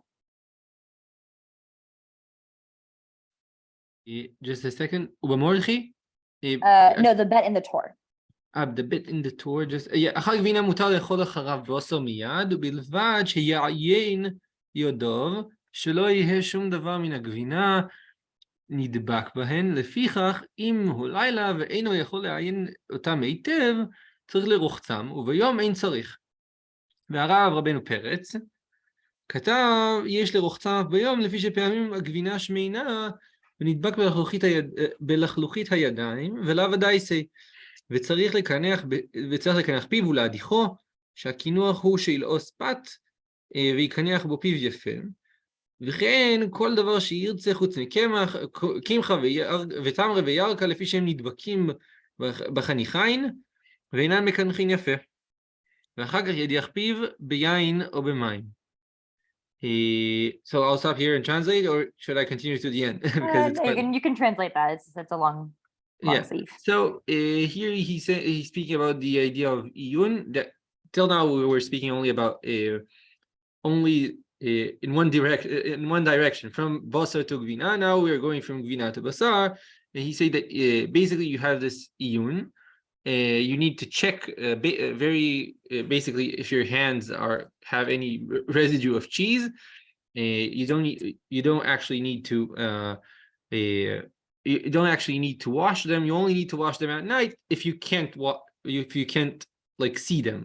Just a second. ובמורדכי? No, the bet in the Torah. The bit in the Torah, just אחר גבינה מותר לאכול אחריו בוסר מיד, ובלבד שיעיין יודוב, שלא יהיה שום דבר מן הגבינה נדבק בהן, לפיכך אם הוא לילה ואינו יכול לעיין אותם היטב, צריך לרוחצם, וביום אין צריך. והרב רבנו פרץ כתב, יש לרוחצם ביום, לפי שפעמים הגבינה שמינה, ונדבק בלחלוכית הידיים, ולאו ודאי וצריך לקנח פיו ולהדיחו, שהקינוח הוא שילעוס פת, ויקנח בו פיו יפה. וכן כל דבר שירצה חוץ מקמח, קמחה ותמרה וירקה, לפי שהם נדבקים בחניכיים, ואינם מקנחים יפה. ואחר כך ידיח פיו ביין או במים. So I'll stop here and translate, or should I continue to the end? Because it's You can translate that. It's a long seat. So here he's speaking about the idea of iyun. That till now we were speaking only about only in one direction from basar to gvina. Now we are going from gvina to basar. And he said that basically you have this iyun. You need to check basically if your hands have any residue of cheese. You don't actually need to wash them. You only need to wash them at night if you can't like see them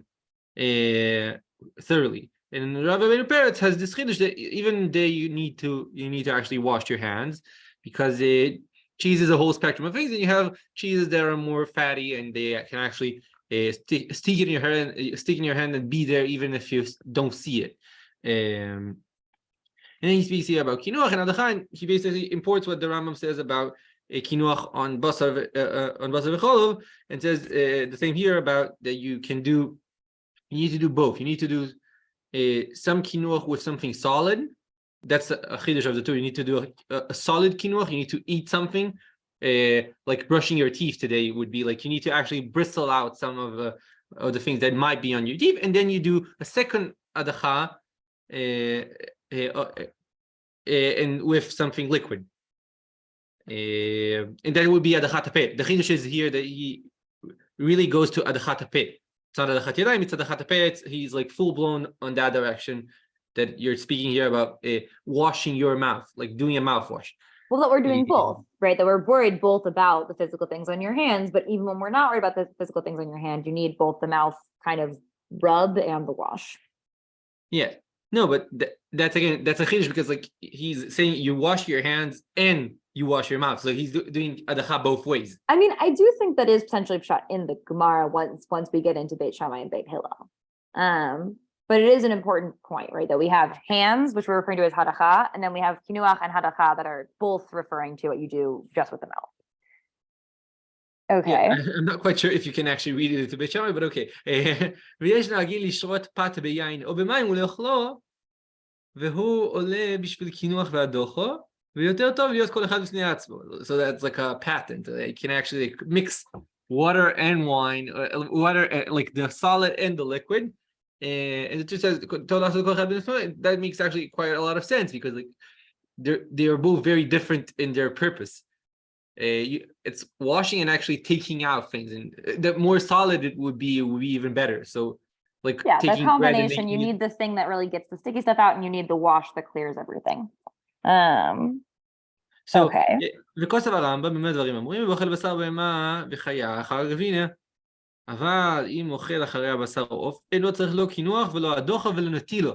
thoroughly. And Rabbi Ben Peretz has this chiddush that even there you need to actually wash your hands, because cheese is a whole spectrum of things, and you have cheeses that are more fatty and they can actually stick in your hand and be there even if you don't see it. And then he speaks here about kinuach and adacha, and he basically imports what the Rambam says about kinuach on basar v'cholov, and says the same here about that you need to do both. You need to do some kinuach with something solid. That's a chiddush of the two. You need to do a solid kinuach. You need to eat something, like brushing your teeth today would be like you need to actually bristle out some of the things that might be on your teeth, and then you do a second adacha, and with something liquid, and that would be adachat peh. The chiddush is here that he really goes to adachat peh. It's not adachat yadayim, it's adachat peh. He's like full blown on that direction that you're speaking here about, washing your mouth, like doing a mouthwash. Well, that we're doing both, right? That we're worried both about the physical things on your hands, but even when we're not worried about the physical things on your hand, you need both the mouth kind of rub and the wash. Yeah, no, but that's a chiddush, because like he's saying you wash your hands and you wash your mouth, so he's doing adacha both ways. I mean, I do think that is potentially shot in the Gemara once we get into Beit Shammai and Beit Hillel. But it is an important point, right? That we have hands, which we're referring to as hadacha, and then we have kinuach and hadacha that are both referring to what you do just with the mouth. Okay. Yeah, I'm not quite sure if you can actually read it to Beit Shammai, but okay. ויש להגיד לשרות פת ביין או במים ולאכלו, והוא עולה בשביל קינוח והדוחו, ויותר טוב להיות כל אחד בפני עצמו. So that's like a patent. You can actually mix water and wine, water, like the solid and the liquid. And it just says that makes actually quite a lot of sense, because like they are both very different in their purpose. It's washing and actually taking out things, and the more solid it would be even better. So like the combination, you need the thing that really gets the sticky stuff out, and you need the wash that clears everything. So okay. וכוסף הרמב"ם במה דברים אמורים, ואוכל בשר בהמה וחיה אחר גבינה. אבל אם אוכל אחרי הבשר או עוף, אינו צריך לא קינוח ולא הדוחה ולא נטילו.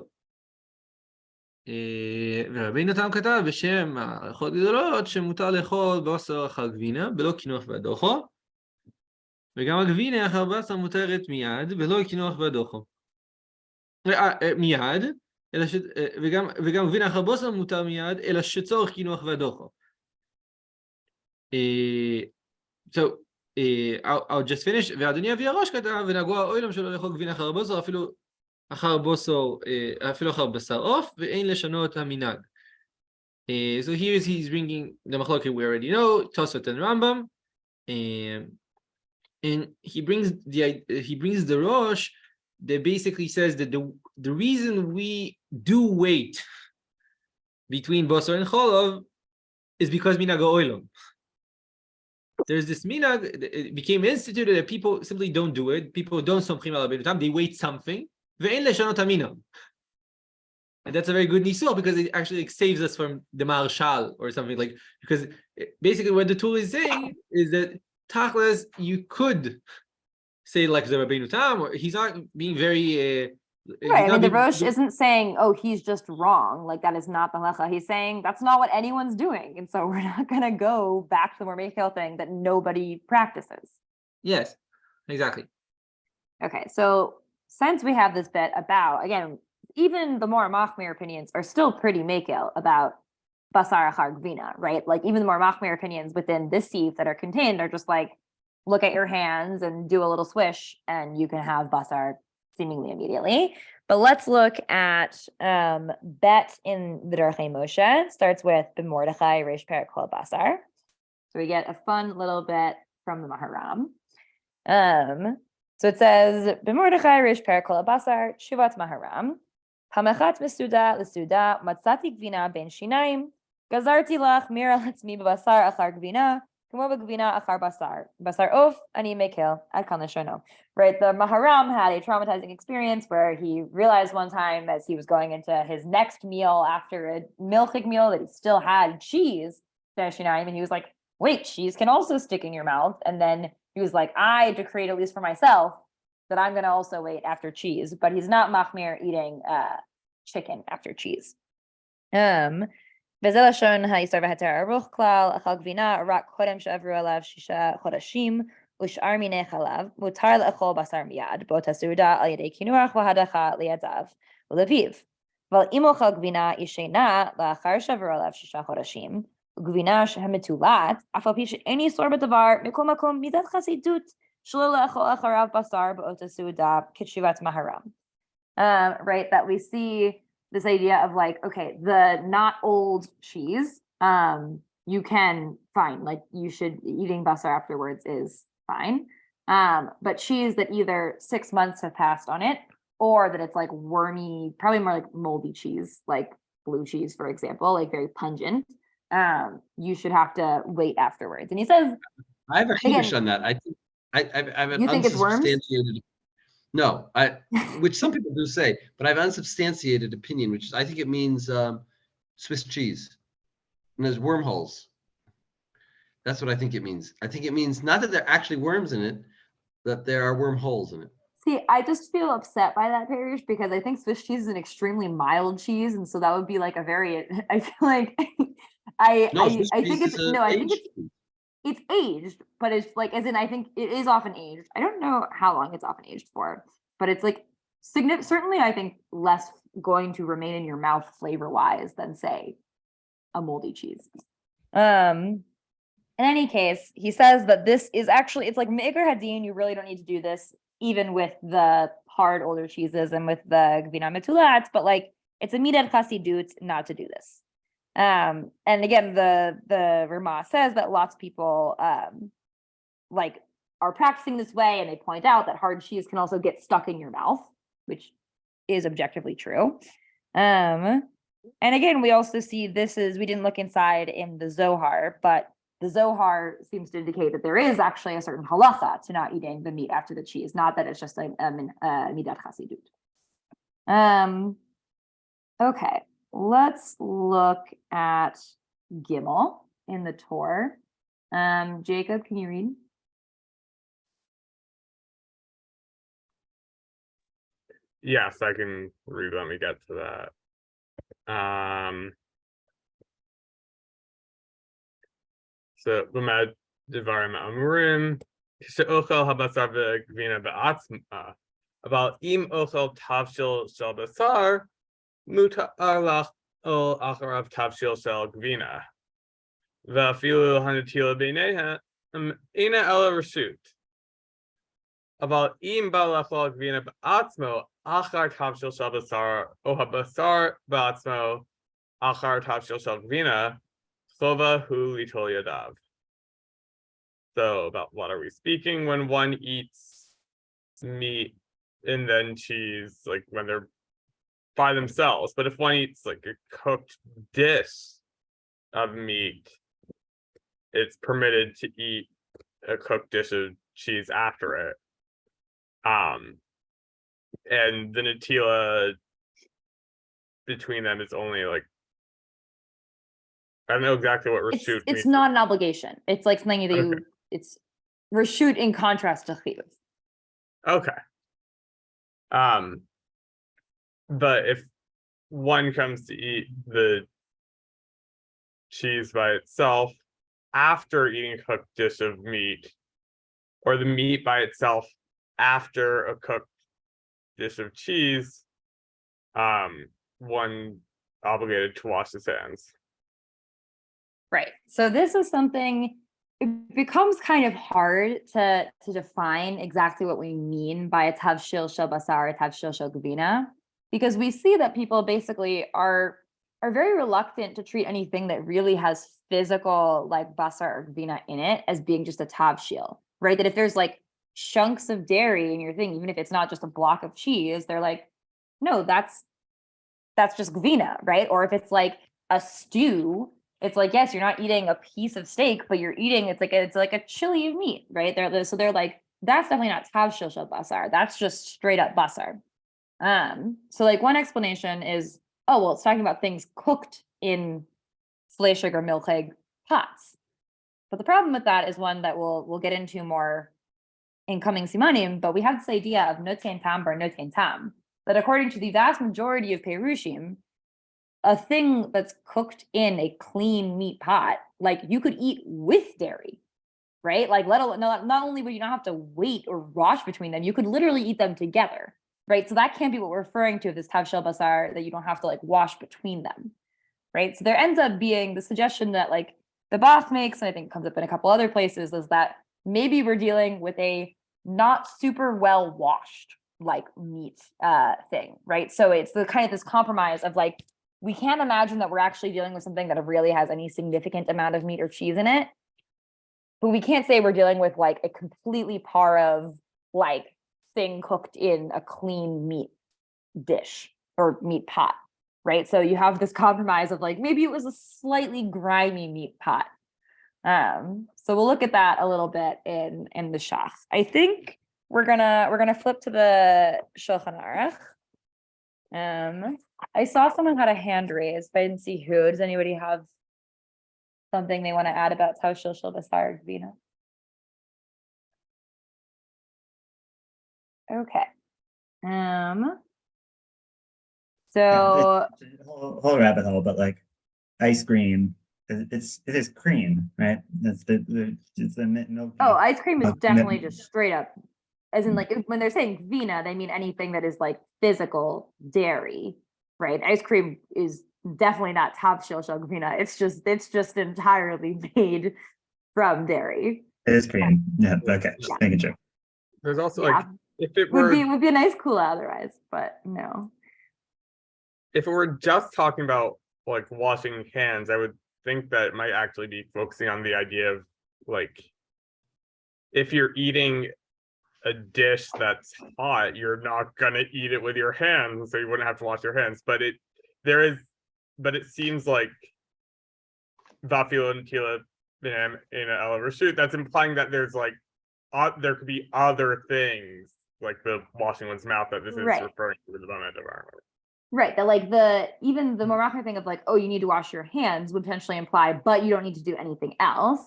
ורבי נתן כתב בשם ההלכות גדולות שמותר לאכול בשר אחר גבינה, בלא קינוח והדוחו. וגם הגבינה אחר בשר מותרת מיד, ולא קינוח והדוחו. מיד, וגם גבינה אחר בשר מותר מיד, אלא שצורך קינוח והדוחו. So, I'll just finish. ואדוני אבי הראש כתב, ונהגו האוילם שלו לאכול גבינה אחר בשר, אפילו אחר בשר עוף, ואין לשנות המנהג. So he's bringing the machloket we already know, Tosfot and Rambam, and he brings the Rosh that basically says that the reason we do wait between Basar and Cholov is because minhag ha'olam. There's this minhag, it became instituted that people simply don't do it. People don't somchim al abenutam, they wait something. Ve'en leshanot haminhag. And that's a very good nisuach because it actually saves us from the marshal or something like, because basically what the tool is saying is that tachlis, you could say like the Rabbeinu Tam, or he's not being very Right. I mean, the Rosh isn't saying, oh, he's just wrong. Like that is not the halacha. He's saying that's not what anyone's doing. And so we're not going to go back to the more Mekel thing that nobody practices. Yes, exactly. Okay. So since we have this bit about, again, even the more machmir opinions are still pretty Mekel about basar achar gvina, right? Like even the more machmir opinions within this sieve that are contained are just like, look at your hands and do a little swish and you can have basar seemingly immediately. But let's look at bet in the Derechei Moshe. It starts with b'mordechai reish perek kol basar. So we get a fun little bit from the Maharam. So it says b'mordechai reish perek kol basar shuvat Maharam hamechat mesuda lesuda matzati gvina ben shinayim gazarti lach mira letzmi b'basar achar gvina. Right, the Maharam had a traumatizing experience where he realized one time as he was going into his next meal after a milchig meal that he still had cheese, and he was like, wait, cheese can also stick in your mouth. And then he was like, I decreed, at least for myself, that I'm going to also wait after cheese, but he's not machmir eating chicken after cheese. וזה לשון האיסור וההיתר ערוך כלל, אכל גבינה רק קודם שעברו עליו 6 חודשים, ושאר מיני חלב, מותר לאכול בשר מיד, באותה סעודה על ידי קינוח והדחה לידיו ולפיו. אבל אם אוכל גבינה ישנה לאחר שעברו עליו 6 חודשים, גבינה המתולת, אף על פי שאין איסור בדבר, מכל מקום מידת חסידות שלא לאכול אחריו בשר באותה סעודה כתשובת מהר"ם. Right, that we see this idea of like, okay, the not old cheese, you can fine, like you should, eating basar afterwards is fine. But cheese that either 6 months have passed on it, or that it's like wormy, probably more like moldy cheese, like blue cheese, for example, like very pungent, you should have to wait afterwards. And he says, I have a chidush on that. I think I have an you think it's worms? unsubstantiated. No, which some people do say, but I have unsubstantiated opinion, which is I think it means Swiss cheese, and there's wormholes. That's what I think it means. I think it means not that there are actually worms in it, that there are wormholes in it. See, I just feel upset by that, Parish, because I think Swiss cheese is an extremely mild cheese, and so that would be like a very. I feel like I think it's aged, but it's like, as in, I think it is often aged. I don't know how long it's often aged for, but it's like certainly, I think, less going to remain in your mouth flavor-wise than, say, a moldy cheese. In any case, he says that this is actually, it's like Me'ikar Hadin, you really don't need to do this, even with the hard older cheeses and with the Gvina Metulat, but like, it's a Midat Chasidut not to do this. And again, the Ramah says that lots of people like are practicing this way, and they point out that hard cheese can also get stuck in your mouth, which is objectively true. And again, we also see we didn't look inside in the Zohar, but the Zohar seems to indicate that there is actually a certain halacha to not eating the meat after the cheese, not that it's just a midat chasidut. Okay. Let's look at Gimel in the Torah. Jacob, can you read? Yes, I can read. Let me get to that. So Lamed Devarim Amurim שאוכל הבשר והגבינה בעצמה, אבל אם אוכל תבשיל של בשר, מותר לאכול אחריו תבשיל של גבינה. ואפילו הנטילה ביניהם אינה אלא רשות. אבל אם בא לאכול גבינה בעצמו, אחר תבשיל של בשר, או הבשר בעצמו, אחר תבשיל של גבינה, חובה הוא ליטול ידיו. So about what are we speaking when one eats meat and then cheese, like when they're by themselves? But if one eats like a cooked dish of meat, it's permitted to eat a cooked dish of cheese after it. And the natila between them is only like, I don't know exactly what reshut It's means. not an obligation. It's like something that you, it's reshut in contrast to chiyuv. Okay. But if one comes to eat the cheese by itself after eating a cooked dish of meat, or the meat by itself after a cooked dish of cheese, one obligated to wash his hands. Right. So this is something, it becomes kind of hard to define exactly what we mean by a tavshil shel basar, a tavshil shel gvina, because we see that people basically are very reluctant to treat anything that really has physical like basar or gvina in it as being just a tavshil, right? That if there's like chunks of dairy in your thing, even if it's not just a block of cheese, they're like, no, that's just gvina, right? Or if it's like a stew, it's like, yes, you're not eating a piece of steak, but you're eating, it's like a chili of meat, right? So they're like, that's definitely not tavshil shel basar. That's just straight up basar. So like one explanation is, oh, well, it's talking about things cooked in fleshig or milchig pots. But the problem with that is one that we'll get into more in coming simanim, but we have this idea of notein tam bar notein tam, that according to the vast majority of Perushim, a thing that's cooked in a clean meat pot, like you could eat with dairy, right? Like let alone, not only would you not have to wait or wash between them, you could literally eat them together, right? So that can't be what we're referring to this tavshil basar, that you don't have to like wash between them, right? So there ends up being the suggestion that like the Bath makes, and I think comes up in a couple other places, is that maybe we're dealing with a not super well washed like meat thing, right? So it's the kind of this compromise of like, we can't imagine that we're actually dealing with something that really has any significant amount of meat or cheese in it. But we can't say we're dealing with like a completely par of like thing cooked in a clean meat dish or meat pot, right? So you have this compromise of like, maybe it was a slightly grimy meat pot. So we'll look at that a little bit in the Shach. I think we're gonna flip to the Shulchan Aruch. I saw someone had a hand raised, but I didn't see who. Does anybody have something they want to add about tavshil shel basar gvina? Okay. So whole rabbit hole, but like ice cream, it is cream, right? It's the milk. oh, ice cream is definitely just straight up, as in like when they're saying gvina, they mean anything that is like physical dairy, right? Ice cream is definitely not tavshil shel gvina. It's just entirely made from dairy. It is cream. Yeah. Okay. Just making sure. There's also Yeah. like, if it were Would be a nice cool otherwise, but no. if it were just talking about like washing hands, I would think that it might actually be focusing on the idea of like, if you're eating a dish that's hot, you're not gonna eat it with your hands, so you wouldn't have to wash your hands. But it seems like vafil and tila in a reshut, that's implying that there's like there could be other things like the washing one's mouth that this is Right. referring to the moment of our. Right, that like even the Moroccan thing of like, oh, you need to wash your hands would potentially imply, but you don't need to do anything else,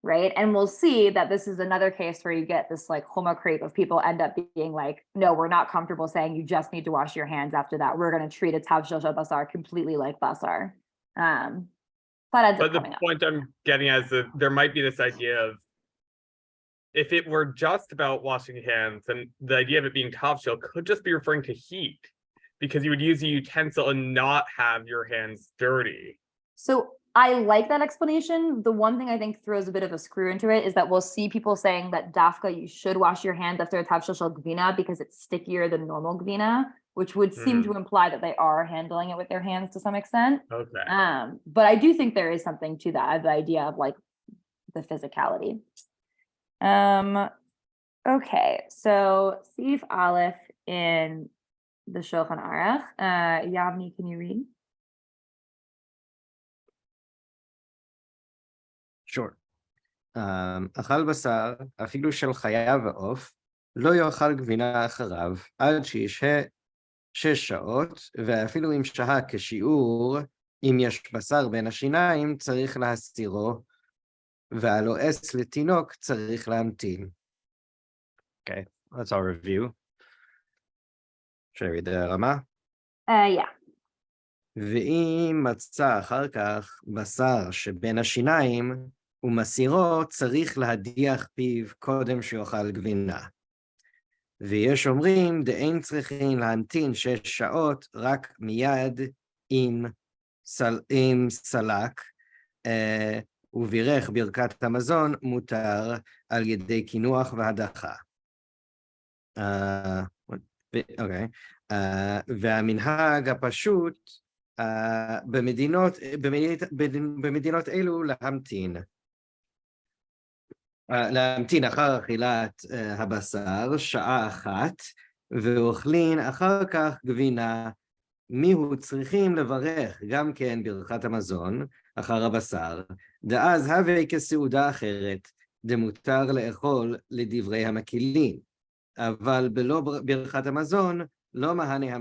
right? And we'll see that this is another case where you get this like homo creep of people end up being like, no, we're not comfortable saying you just need to wash your hands after that. We're going to treat a tavshil shel basar completely like basar. But the point I'm getting at is that there might be this idea of if it were just about washing hands, then the idea of it being tafshil could just be referring to heat, because you would use a utensil and not have your hands dirty. So I like that explanation. The one thing I think throws a bit of a screw into it is that we'll see people saying that dafka, you should wash your hands after a tafshil shel gvina because it's stickier than normal gvina, which would seem to imply that they are handling it with their hands to some extent. Okay. But I do think there is something to that, the idea of like the physicality. Okay, so Sif Aleph in the Shulchan Aruch. Yavni, can you read? Sure. אכל בשר, אפילו של חיה ועוף, לא יאכל גבינה אחריו, עד שישהה 6 שעות, ואפילו אם שהה כשיעור, אם יש בשר בין השיניים, צריך להסתירו, והלועס לתינוק צריך להמתין. Okay, let's all review. Should I read the רמה? Yeah. ואם מצא אחר כך בשר שבין השיניים, ומסירו צריך להדיח פיו קודם שיאכל גבינה. ויש אומרים, דאין צריכים להמתין 6 שעות, רק מיד עם סלק, ובירך ברכת המזון מותר על ידי קינוח והדחה. אוקיי. והמנהג הפשוט במדינות אלו להמתין אחר אכילת הבשר שעה אחת, ואוכלין אחר כך גבינה. מיהו צריכים לברך גם כן ברכת המזון אחר הבשר, דאז הווה כסעודה אחרת, דמותר לאכול לדברי המקילין. אבל בלא ברכת המזון, לא מהנה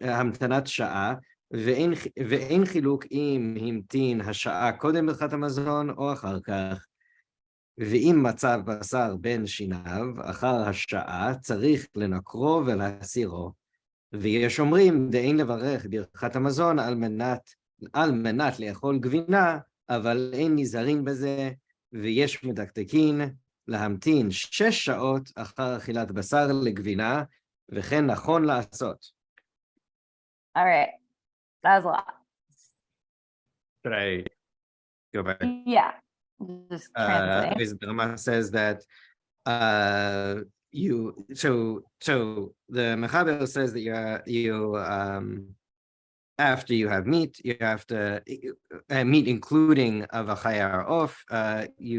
המתנת שעה, ואין חילוק אם המתין השעה קודם ברכת המזון או אחר כך. ואם מצא בשר בין שיניו אחר השעה, צריך לנקרו ולהסירו. ויש אומרים, דאין לברך ברכת המזון על מנת לאכול גבינה, אבל אין נזהרים בזה, ויש מדקדקין להמתין 6 שעות אחר אכילת בשר לגבינה, וכן נכון לעשות. All right, that was a lot. Should I go back? Yeah, just translate. The Rama says that so the Mechaber says that you after you have meat, you have to meat including avachaya or off. You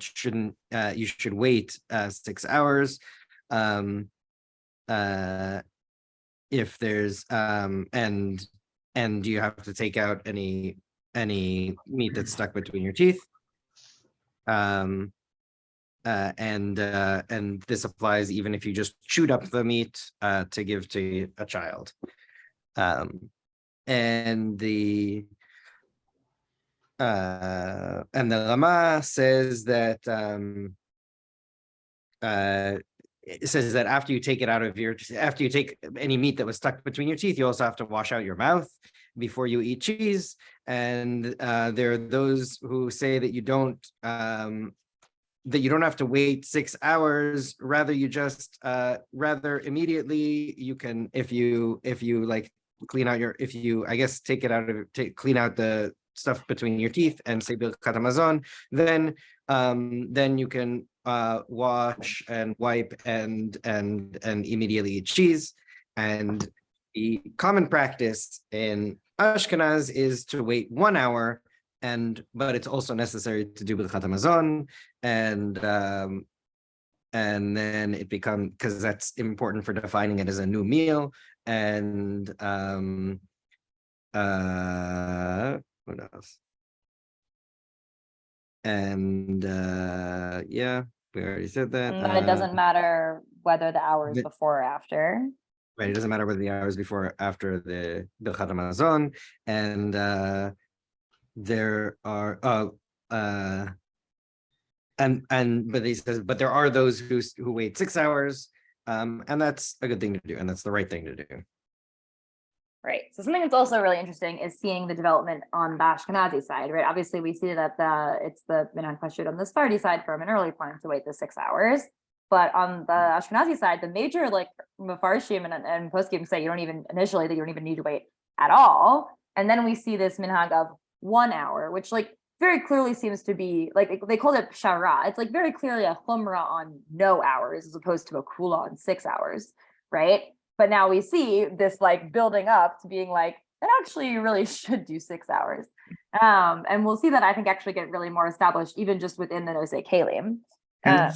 should wait 6 hours. If there's and you have to take out any meat that's stuck between your teeth. And this applies even if you just chewed up the meat to give to a child. And the Rama says that it says that after you take any meat that was stuck between your teeth, you also have to wash out your mouth before you eat cheese. And there are those who say that you don't have to wait 6 hours. Rather, you just rather immediately you can, if you like clean out take it out of clean out the stuff between your teeth and say birkat hamazon, then you can wash and wipe and immediately eat cheese. And the common practice in Ashkenaz is to wait 1 hour, but it's also necessary to do birkat hamazon, and then it becomes, because that's important for defining it as a new meal. And what else? And yeah, we already said that. But it doesn't matter whether the hours before or after. Right, it doesn't matter whether the hours before or after the birkat hamazon. And there are but he says, but there are those who wait 6 hours, and that's a good thing to do, and that's the right thing to do. Right. So something that's also really interesting is seeing the development on the Ashkenazi side, right? Obviously, we see that it's the minhag pashut on the Sephardi side from an early point to wait the 6 hours. But on the Ashkenazi side, the major like Mefarshim and poskim say you don't even need to wait at all. And then we see this minhag of 1 hour, which like very clearly seems to be like they called it pshara. It's like very clearly a chumrah on no hours as opposed to a kula on 6 hours, right? But now we see this like building up to being like, and actually you really should do 6 hours. And we'll see that I think actually get really more established even just within the Nosei Kalim. Yeah.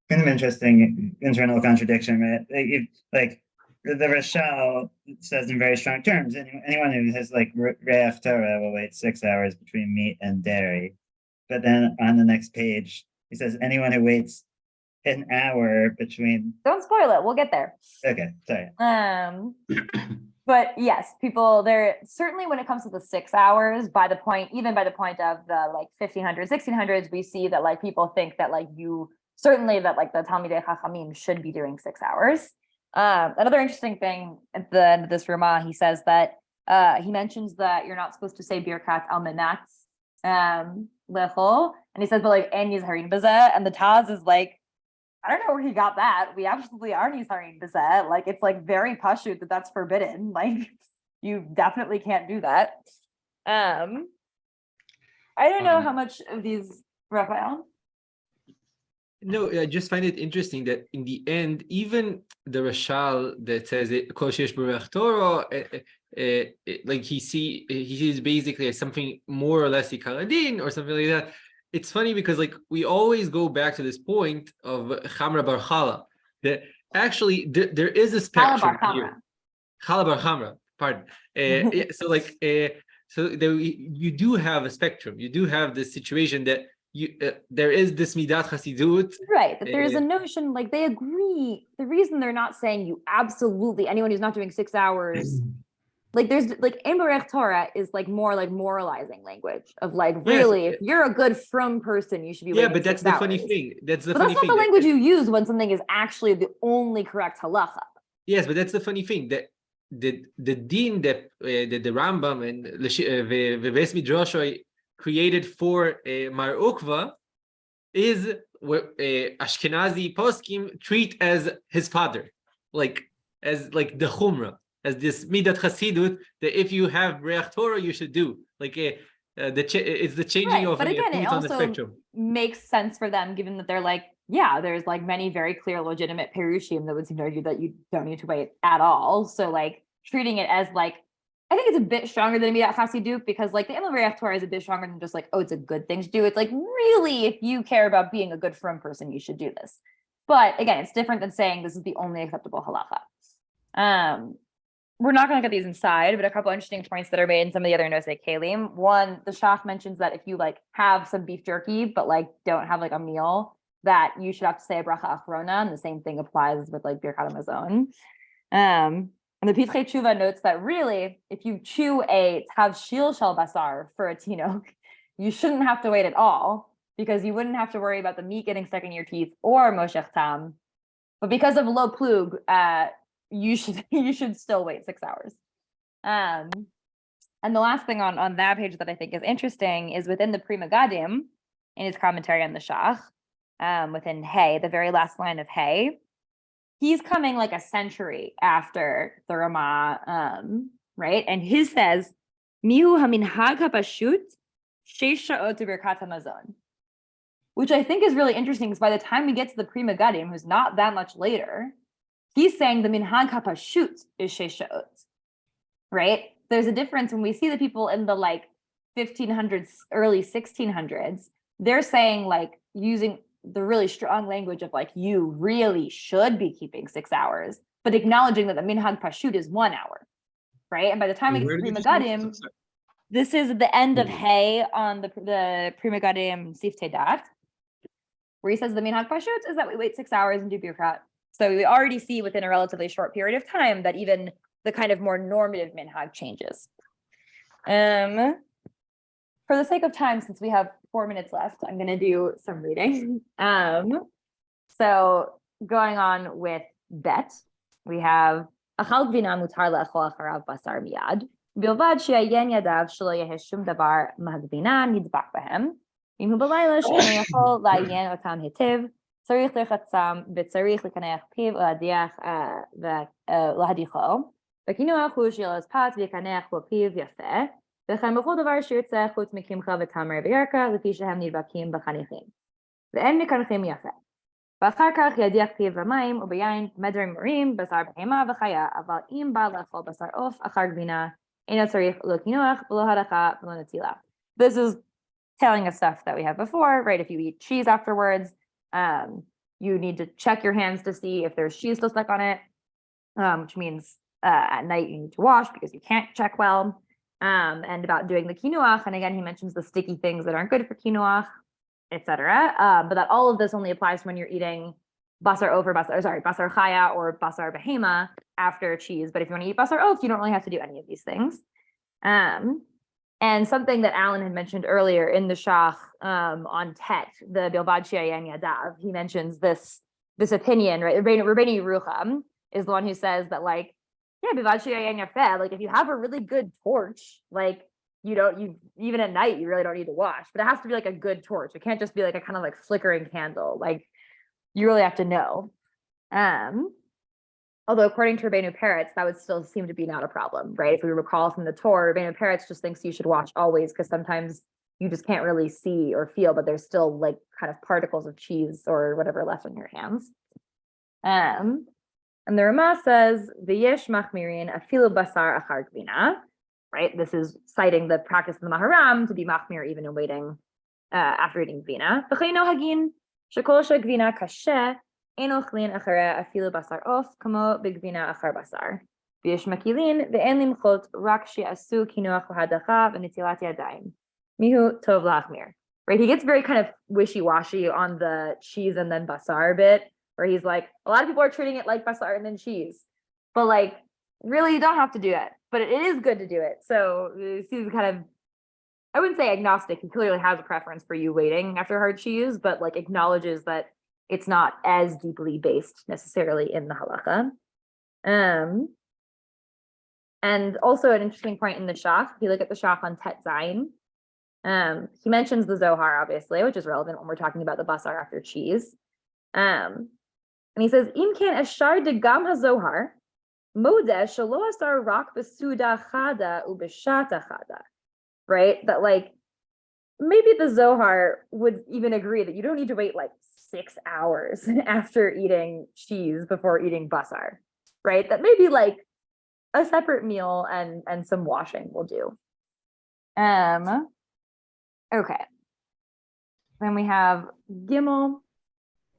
Kind of interesting internal contradiction, right? Like the Rashal says in very strong terms, anyone who has like Reach Torah will wait 6 hours between meat and dairy. But then on the next page, he says anyone who waits an hour between. Don't spoil it. We'll get there. Okay, sorry. But yes, people there certainly when it comes to the 6 hours, even by the point of the like 1500s, 1600s, we see that like people think that like certainly that like the Talmidei Chachamim should be doing 6 hours. Another interesting thing at the end of this Ramah, he says that he mentions that you're not supposed to say Birkat al Menatz lechol, and he says but like en yizharin b'zeh, and the Taz is like, I don't know where he got that. We absolutely are yizharin b'zeh. Like it's like very pashut that's forbidden. Like you definitely can't do that. I don't know how much of these, Raphael. No, I just find it interesting that in the end, even the Rashal that says it, Kol sheyesh bo reach Torah, like he sees basically as something more or less ikaladin or something like that. It's funny because like we always go back to this point of Chamra bar Chala, that actually there is a spectrum here. Chala bar Chamra, pardon. So like you do have a spectrum. You do have this situation that there is this midat chasidut, right? That there's a notion like they agree. The reason they're not saying you absolutely anyone who's not doing 6 hours, like there's like Ein Borech Torah is like more like moralizing language of like really if you're a good from person you should be waiting but that's 6 the hours. funny thing. That's the but funny that's thing. Not the language you use when something is actually the only correct halacha. Yes, but that's the funny thing that the din that the Rambam and Veves Midrash created for Mar Ukva is what Ashkenazi poskim treat as his father, as the Chumrah, as this midat chasidut that if you have Reach Torah you should do. Like it's the changing of but again, it on the also spectrum. Makes sense for them given that they're like, yeah, there's like many very clear legitimate perushim that would seem to argue that you don't need to wait at all. So like treating it as like, I think it's a bit stronger than midat chasidut because like the Ein Borech Torah is a bit stronger than just like, oh, it's a good thing to do. It's like really, if you care about being a good firm person, you should do this. But again, it's different than saying this is the only acceptable halacha. We're not going to get these inside, but a couple interesting points that are made in some of the other Nosei Kalim. One, the Shach mentions that if you like have some beef jerky, but like don't have like a meal, that you should have to say a bracha achrona, and the same thing applies with like birkat hamazon. And the Pitrei Tshuva notes that really, if you chew a tavshil shel basar for a tinok, you shouldn't have to wait at all because you wouldn't have to worry about the meat getting stuck in your teeth or moshech tam. But because of lo plug, you should still wait 6 hours. And the last thing on that page that I think is interesting is within the Pri Megadim, in his commentary on the Shach, within Hey, the very last line of Hey, he's coming like a century after the Ramah, right? And his says, Mihu haminhag hapashut sheish sha'ot birkat hamazon, which I think is really interesting because by the time we get to the Pri Megadim, who's not that much later, he's saying the minhag hapashut is sheish sha'ot, right? There's a difference when we see the people in the like 1500s, early 1600s, they're saying like using the really strong language of like, you really should be keeping 6 hours, but acknowledging that the minhag pashut is 1 hour, right? And by the time we get to Pri Megadim, this is the end of Hay on the Pri Megadim Siftei Dat, where he says the minhag pashut is that we wait 6 hours and do birkat. So we already see within a relatively short period of time that even the kind of more normative minhag changes. For the sake of time, since we have 4 minutes left, I'm going to do some reading. So going on with Bet, we have אכל גבינה מותר לאכול אחריו בשר מיד, בלבד שיעיין ידיו שלא יהיה שום דבר מהגבינה נדבק בהם. אם הוא בלילה שאינו יכול לעיין אותם היטב, צריך לרחצם וצריך לקנח פיו ולהדיחו. בקינוח הוא שיעל פת ויקנח בו פיו יפה, וכן בכל דבר שירצה חוץ מקמחה ותמר וירקה, לפי שהם נדבקים בחניכים. ואין מקנחים יפה. ואחר כך ידיח פיו במים וביין מדרים מורים, בשר בהמה וחיה, אבל אם בא לאכול בשר עוף אחר גבינה, אינו צריך לא קינוח ולא הדחה ולא נטילה. This is telling us stuff that we have before, right? If you eat cheese afterwards, you need to check your hands to see if there's cheese still stuck on it, which means at night you need to wash because you can't check well. And about doing the quinoa, and again, he mentions the sticky things that aren't good for quinoa, etc. But that all of this only applies when you're eating basar off or basar chaya or basar behema after cheese. But if you want to eat basar off, you don't really have to do any of these things. And something that Alan had mentioned earlier in the Shach on Tet, the Bilbad Shiayan Yadav, he mentions this opinion, right? Rabbeinu Yerucham is the one who says that, like, yeah, Bilbad Shiayan Yafeh, like if you have a really good torch, like you even at night you really don't need to wash, but it has to be like a good torch. It can't just be like a kind of like flickering candle. Like you really have to know. Although according to Rabbeinu Peretz, that would still seem to be not a problem, right? If we recall from the Torah, Rabbeinu Peretz just thinks you should wash always because sometimes you just can't really see or feel, but there's still like kind of particles of cheese or whatever left on your hands. And the Ramah says, "V'yesh machmirin afilu basar achar gvina," right? This is citing the practice of the Maharam to be machmir even in waiting after eating gvina. V'chei nohagin shekol shegvina kashe. אין אוכלים אחריה אפילו בשר עוף כמו בגבינה אחר בשר. ויש מקילין ואין למחות רק שיעשו קינוח והדחה ונטילת ידיים. מיהו טוב להחמיר. Right, he gets very kind of wishy-washy on the cheese and then basar bit, where he's like, a lot of people are treating it like basar and then cheese. But like, really you don't have to do it. But it is good to do it. So he's kind of, I wouldn't say agnostic, he clearly has a preference for you waiting after hard cheese, but like acknowledges that it's not as deeply based necessarily in the halacha. And also an interesting point in the Shach, if you look at the Shach on Tet Zayin, he mentions the Zohar, obviously, which is relevant when we're talking about the basar after cheese. And he says, Im ken eshar de gam ha-Zohar, modeh shelo asar rak besuda chada ubeshata chada. Right? That like, maybe the Zohar would even agree that you don't need to wait like 6 hours after eating cheese before eating basar, right? That maybe like a separate meal and some washing will do. Okay. Then we have Gimel.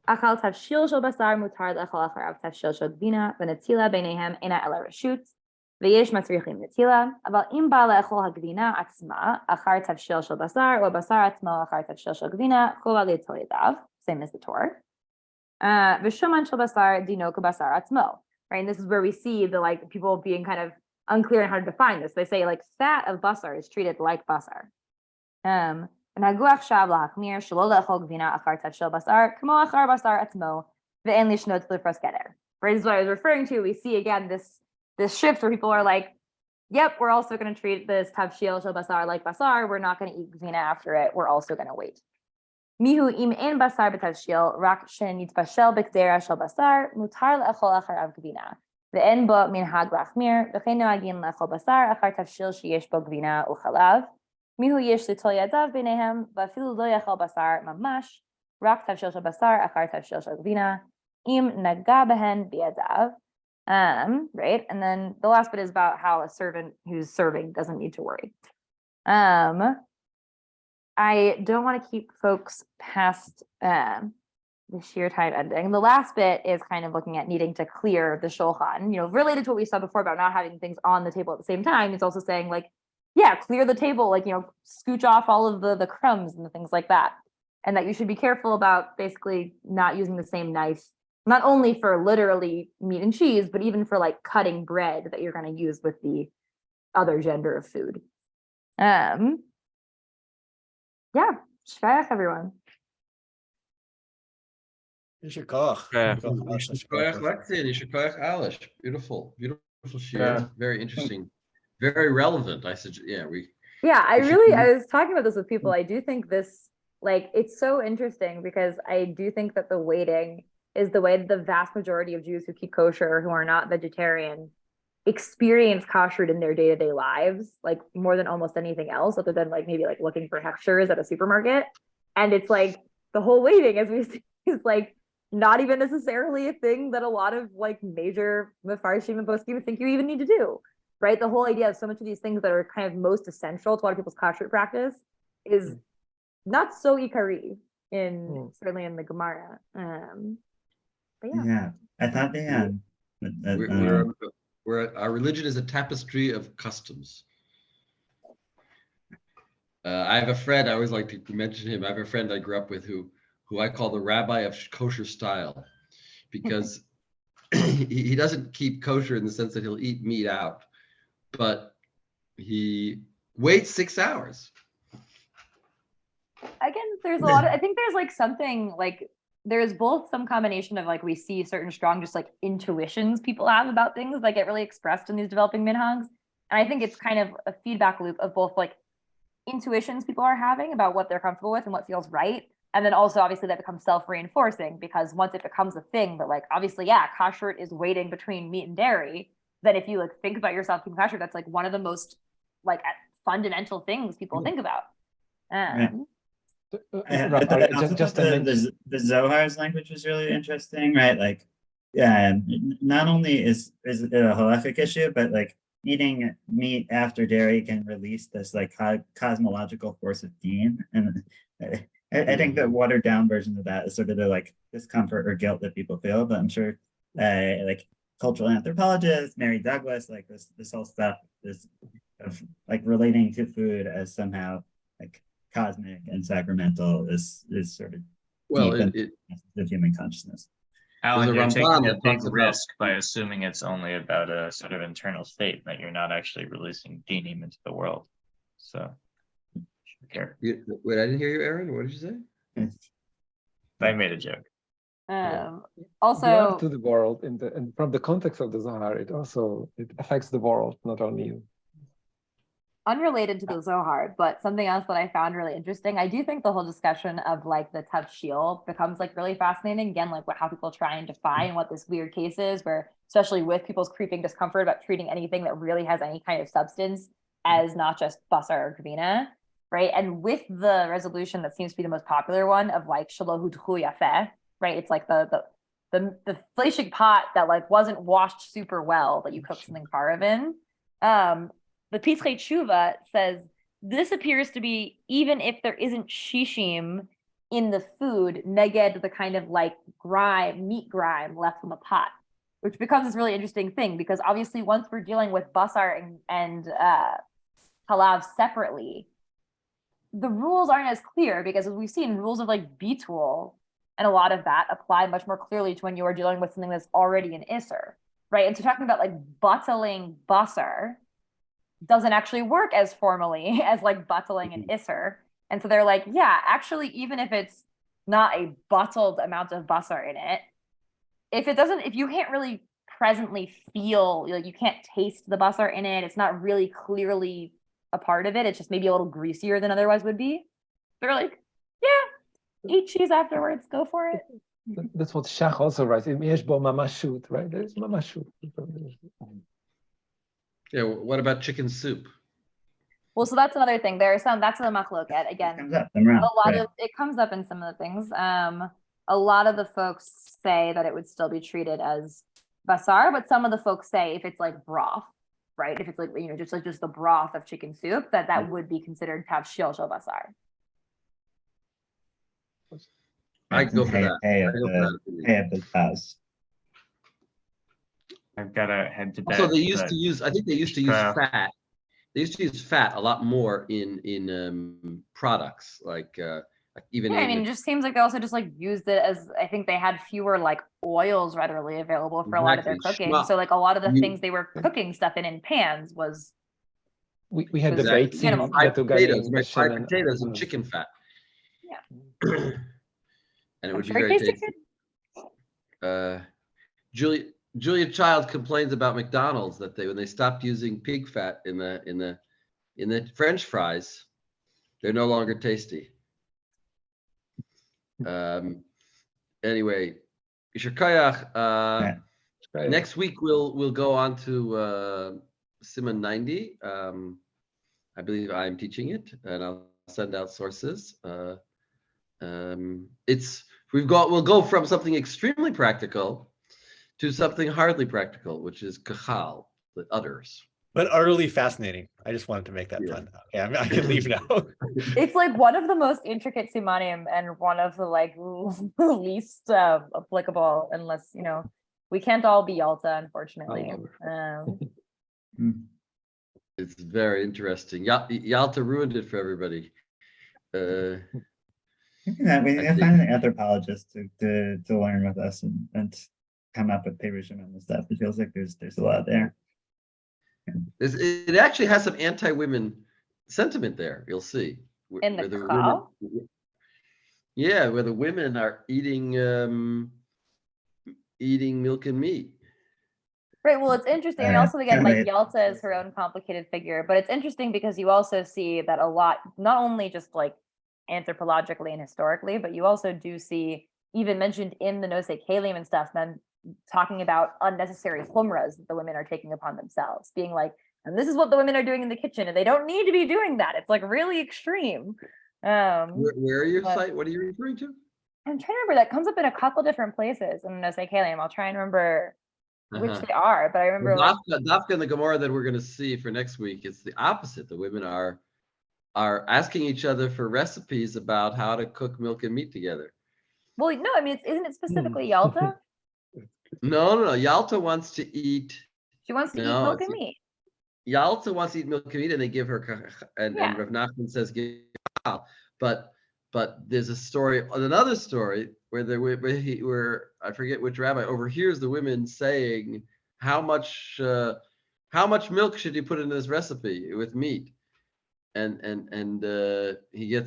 Achal tavshil shel basar mutar le'achal acharav tavshil shel gvina v'netila beinehem ena ela reshut v'yesh matzrichim netila aval im ba le'achol hagvina atzma achar tavshil shel basar or basar atzmo achar tavshil shel gvina chova li'tol yadav. Same as the Torah. V'shoman shel basar dino kabasar atzmo. Right, and this is where we see the like people being kind of unclear on how to define this. They say like fat of basar is treated like basar. V'naguach shav lahachmir shelo le'achol gvina achar tavshil basar kamo achar basar atzmo ve'en lishnot lifros keder. Right, this is what I was referring to. We see again this shift where people are like, "Yep, we're also going to treat this tavshil shel basar like basar. We're not going to eat gvina after it. We're also going to wait." Mihu im en basar b'tavshil rak shenitbashel b'kdera shel basar mutar le'achol acharav gvina ve'en bo minhag lachmir v'chein noagin le'achol basar achar tavshil sheyesh bo gvina u'chalav mihu yesh litol yadav b'neihem v'afilu lo yachol basar mamash rak tavshil shel basar achar tavshil shel gvina im naga behen b'yadav. Right, and then the last bit is about how a servant who's serving doesn't need to worry. I don't want to keep folks past the sheer time ending. The last bit is kind of looking at needing to clear the shulchan, related to what we saw before about not having things on the table at the same time. It's also saying like, yeah, clear the table, like, scooch off all of the crumbs and the things like that. And that you should be careful about basically not using the same knife, not only for literally meat and cheese, but even for like cutting bread that you're going to use with the other gender of food. Yeah, shkayach everyone. Yishar koach. Yishar koach Lexie and yishar koach Alish. Beautiful, beautiful. shiur. Very interesting, very relevant. I said, yeah, I was talking about this with people. I do think this, like, it's so interesting because I do think that the weighting is the way that the vast majority of Jews who keep kosher, who are not vegetarian, experience kashrut in their day-to-day lives, like more than almost anything else, other than like maybe like looking for hechshers at a supermarket. And it's like the whole weighting, as we see, is like not even necessarily a thing that a lot of like major mefarshim and poskim think you even need to do, right? The whole idea of so much of these things that are kind of most essential to a lot of people's kashrut practice is not so ikari in certainly in the Gemara. But Yeah, I thought they had. Our religion is a tapestry of customs. I have a friend, I always like to mention him. I have a friend I grew up with who I call the rabbi of kosher style, because he doesn't keep kosher in the sense that he'll eat meat out, but he waits 6 hours. Again, there's a lot of, I think there's like something like, there's both some combination of like, we see certain strong, just like intuitions people have about things that get really expressed in these developing minhags. And I think it's kind of a feedback loop of both like intuitions people are having about what they're comfortable with and what feels right. And then also obviously that becomes self-reinforcing, because once it becomes a thing that like, obviously, yeah, kashrut is waiting between meat and dairy, then if you like think about yourself keeping kashrut, that's like one of the most like fundamental things people think about. The Zohar's language was really interesting, right? Like, yeah, not only is it a halachic issue, but like eating meat after dairy can release this like cosmological force of deen, and I think the watered down version of that is sort of the like discomfort or guilt that people feel. But I'm sure like cultural anthropologists, Mary Douglas, like this whole stuff is of like relating to food as somehow like cosmic and sacramental is sort of the human consciousness. Alan, you're taking a big risk by assuming it's only about a sort of internal state, that you're not actually releasing dinim into the world. So, care. Wait, I didn't hear you, Aaron. What did you say? I made a joke. Also, to the world, and from the context of the Zohar, it affects the world, not only you. Unrelated to the Zohar, but something else that I found really interesting. I do think the whole discussion of like the tavshil becomes like really fascinating. Again, like how people try and define what this weird case is, where especially with people's creeping discomfort about treating anything that really has any kind of substance as not just basar or gavina, right? And with the resolution that seems to be the most popular one of like shelo hudchu yafeh, right? It's like the fleshig pot that like wasn't washed super well that you cook something parav in. The Pitzchei Tshuva says this appears to be, even if there isn't shishim in the food, neged the kind of like meat grime left from the pot, which becomes this really interesting thing, because obviously once we're dealing with basar and halav separately, the rules aren't as clear, because as we've seen, rules of like bitul and a lot of that apply much more clearly to when you are dealing with something that's already an isser, right? And so talking about like battling basar doesn't actually work as formally as like battling an isser. And so they're like, yeah, actually, even if it's not a bottled amount of basar in it, if you can't really presently feel, like you can't taste the basar in it, it's not really clearly a part of it, it's just maybe a little greasier than otherwise would be, they're like, yeah, eat cheese afterwards, go for it. That's what Shach also writes. Yesh bo mamashut, right? There's mamashut. Yeah, what about chicken soup? Well, so that's another thing. That's the machloket again. It comes up in some of the things. A lot of the folks say that it would still be treated as basar, but some of the folks say if it's like broth, right? If it's like, just the broth of chicken soup, that would be considered tavshil shel basar. I'd go for that. I've got to head to bed. Also, they used to use fat. They used to use fat a lot more in products, like even. Yeah, I mean, it just seems like they also just like used it as, I think they had fewer like oils readily available for a lot of their cooking. So like a lot of the things they were cooking stuff in pans was. We had the baked fried potatoes and chicken fat. Yeah. And it would be very tasty. Julie, Julia Child complains about McDonald's that when they stopped using pig fat in the French fries, they're no longer tasty. Anyway, Yisher Koyach, next week we'll go on to Siman 90. I believe I'm teaching it, and I'll send out sources. We'll go from something extremely practical to something hardly practical, which is kachal, the udders. But utterly fascinating. I just wanted to make that fun. Okay, I can leave now. It's like one of the most intricate simanim and one of the like least applicable, unless we can't all be Yalta, unfortunately. It's very interesting. Yalta ruined it for everybody. We can find an anthropologist to learn with us and come up with Perushim and stuff. It feels like there's a lot there. It actually has some anti-women sentiment there. You'll see. In the Chal? Yeah, where the women are eating milk and meat. Right. Well, it's interesting. And also, again, like Yalta is her own complicated figure, but it's interesting because you also see that a lot, not only just like anthropologically and historically, but you also do see even mentioned in the Nosei Kalim and stuff, men talking about unnecessary humras that the women are taking upon themselves, being like, and this is what the women are doing in the kitchen, and they don't need to be doing that. It's like really extreme. Where are your site? What are you referring to? I'm trying to remember. That comes up in a couple different places in the Nosei Kalim. I'll try and remember which they are, but I remember Dafka in the Gemara that we're going to see for next week, it's the opposite. The women are asking each other for recipes about how to cook milk and meat together. Well, no, I mean, isn't it specifically Yalta? No. Yalta wants to eat. She wants to eat milk and meat. Yalta wants to eat milk and meat, and they give her, and Rav Nachman says, give. But there's another story where I forget which rabbi overhears the women saying, how much milk should you put in this recipe with meat? And he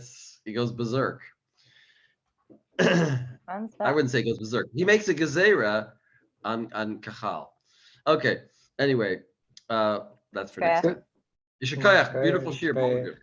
goes berserk. I wouldn't say goes berserk. He makes a gezerah on kachal. Okay. Anyway, that's for next time. Yisher Koyach, beautiful shir.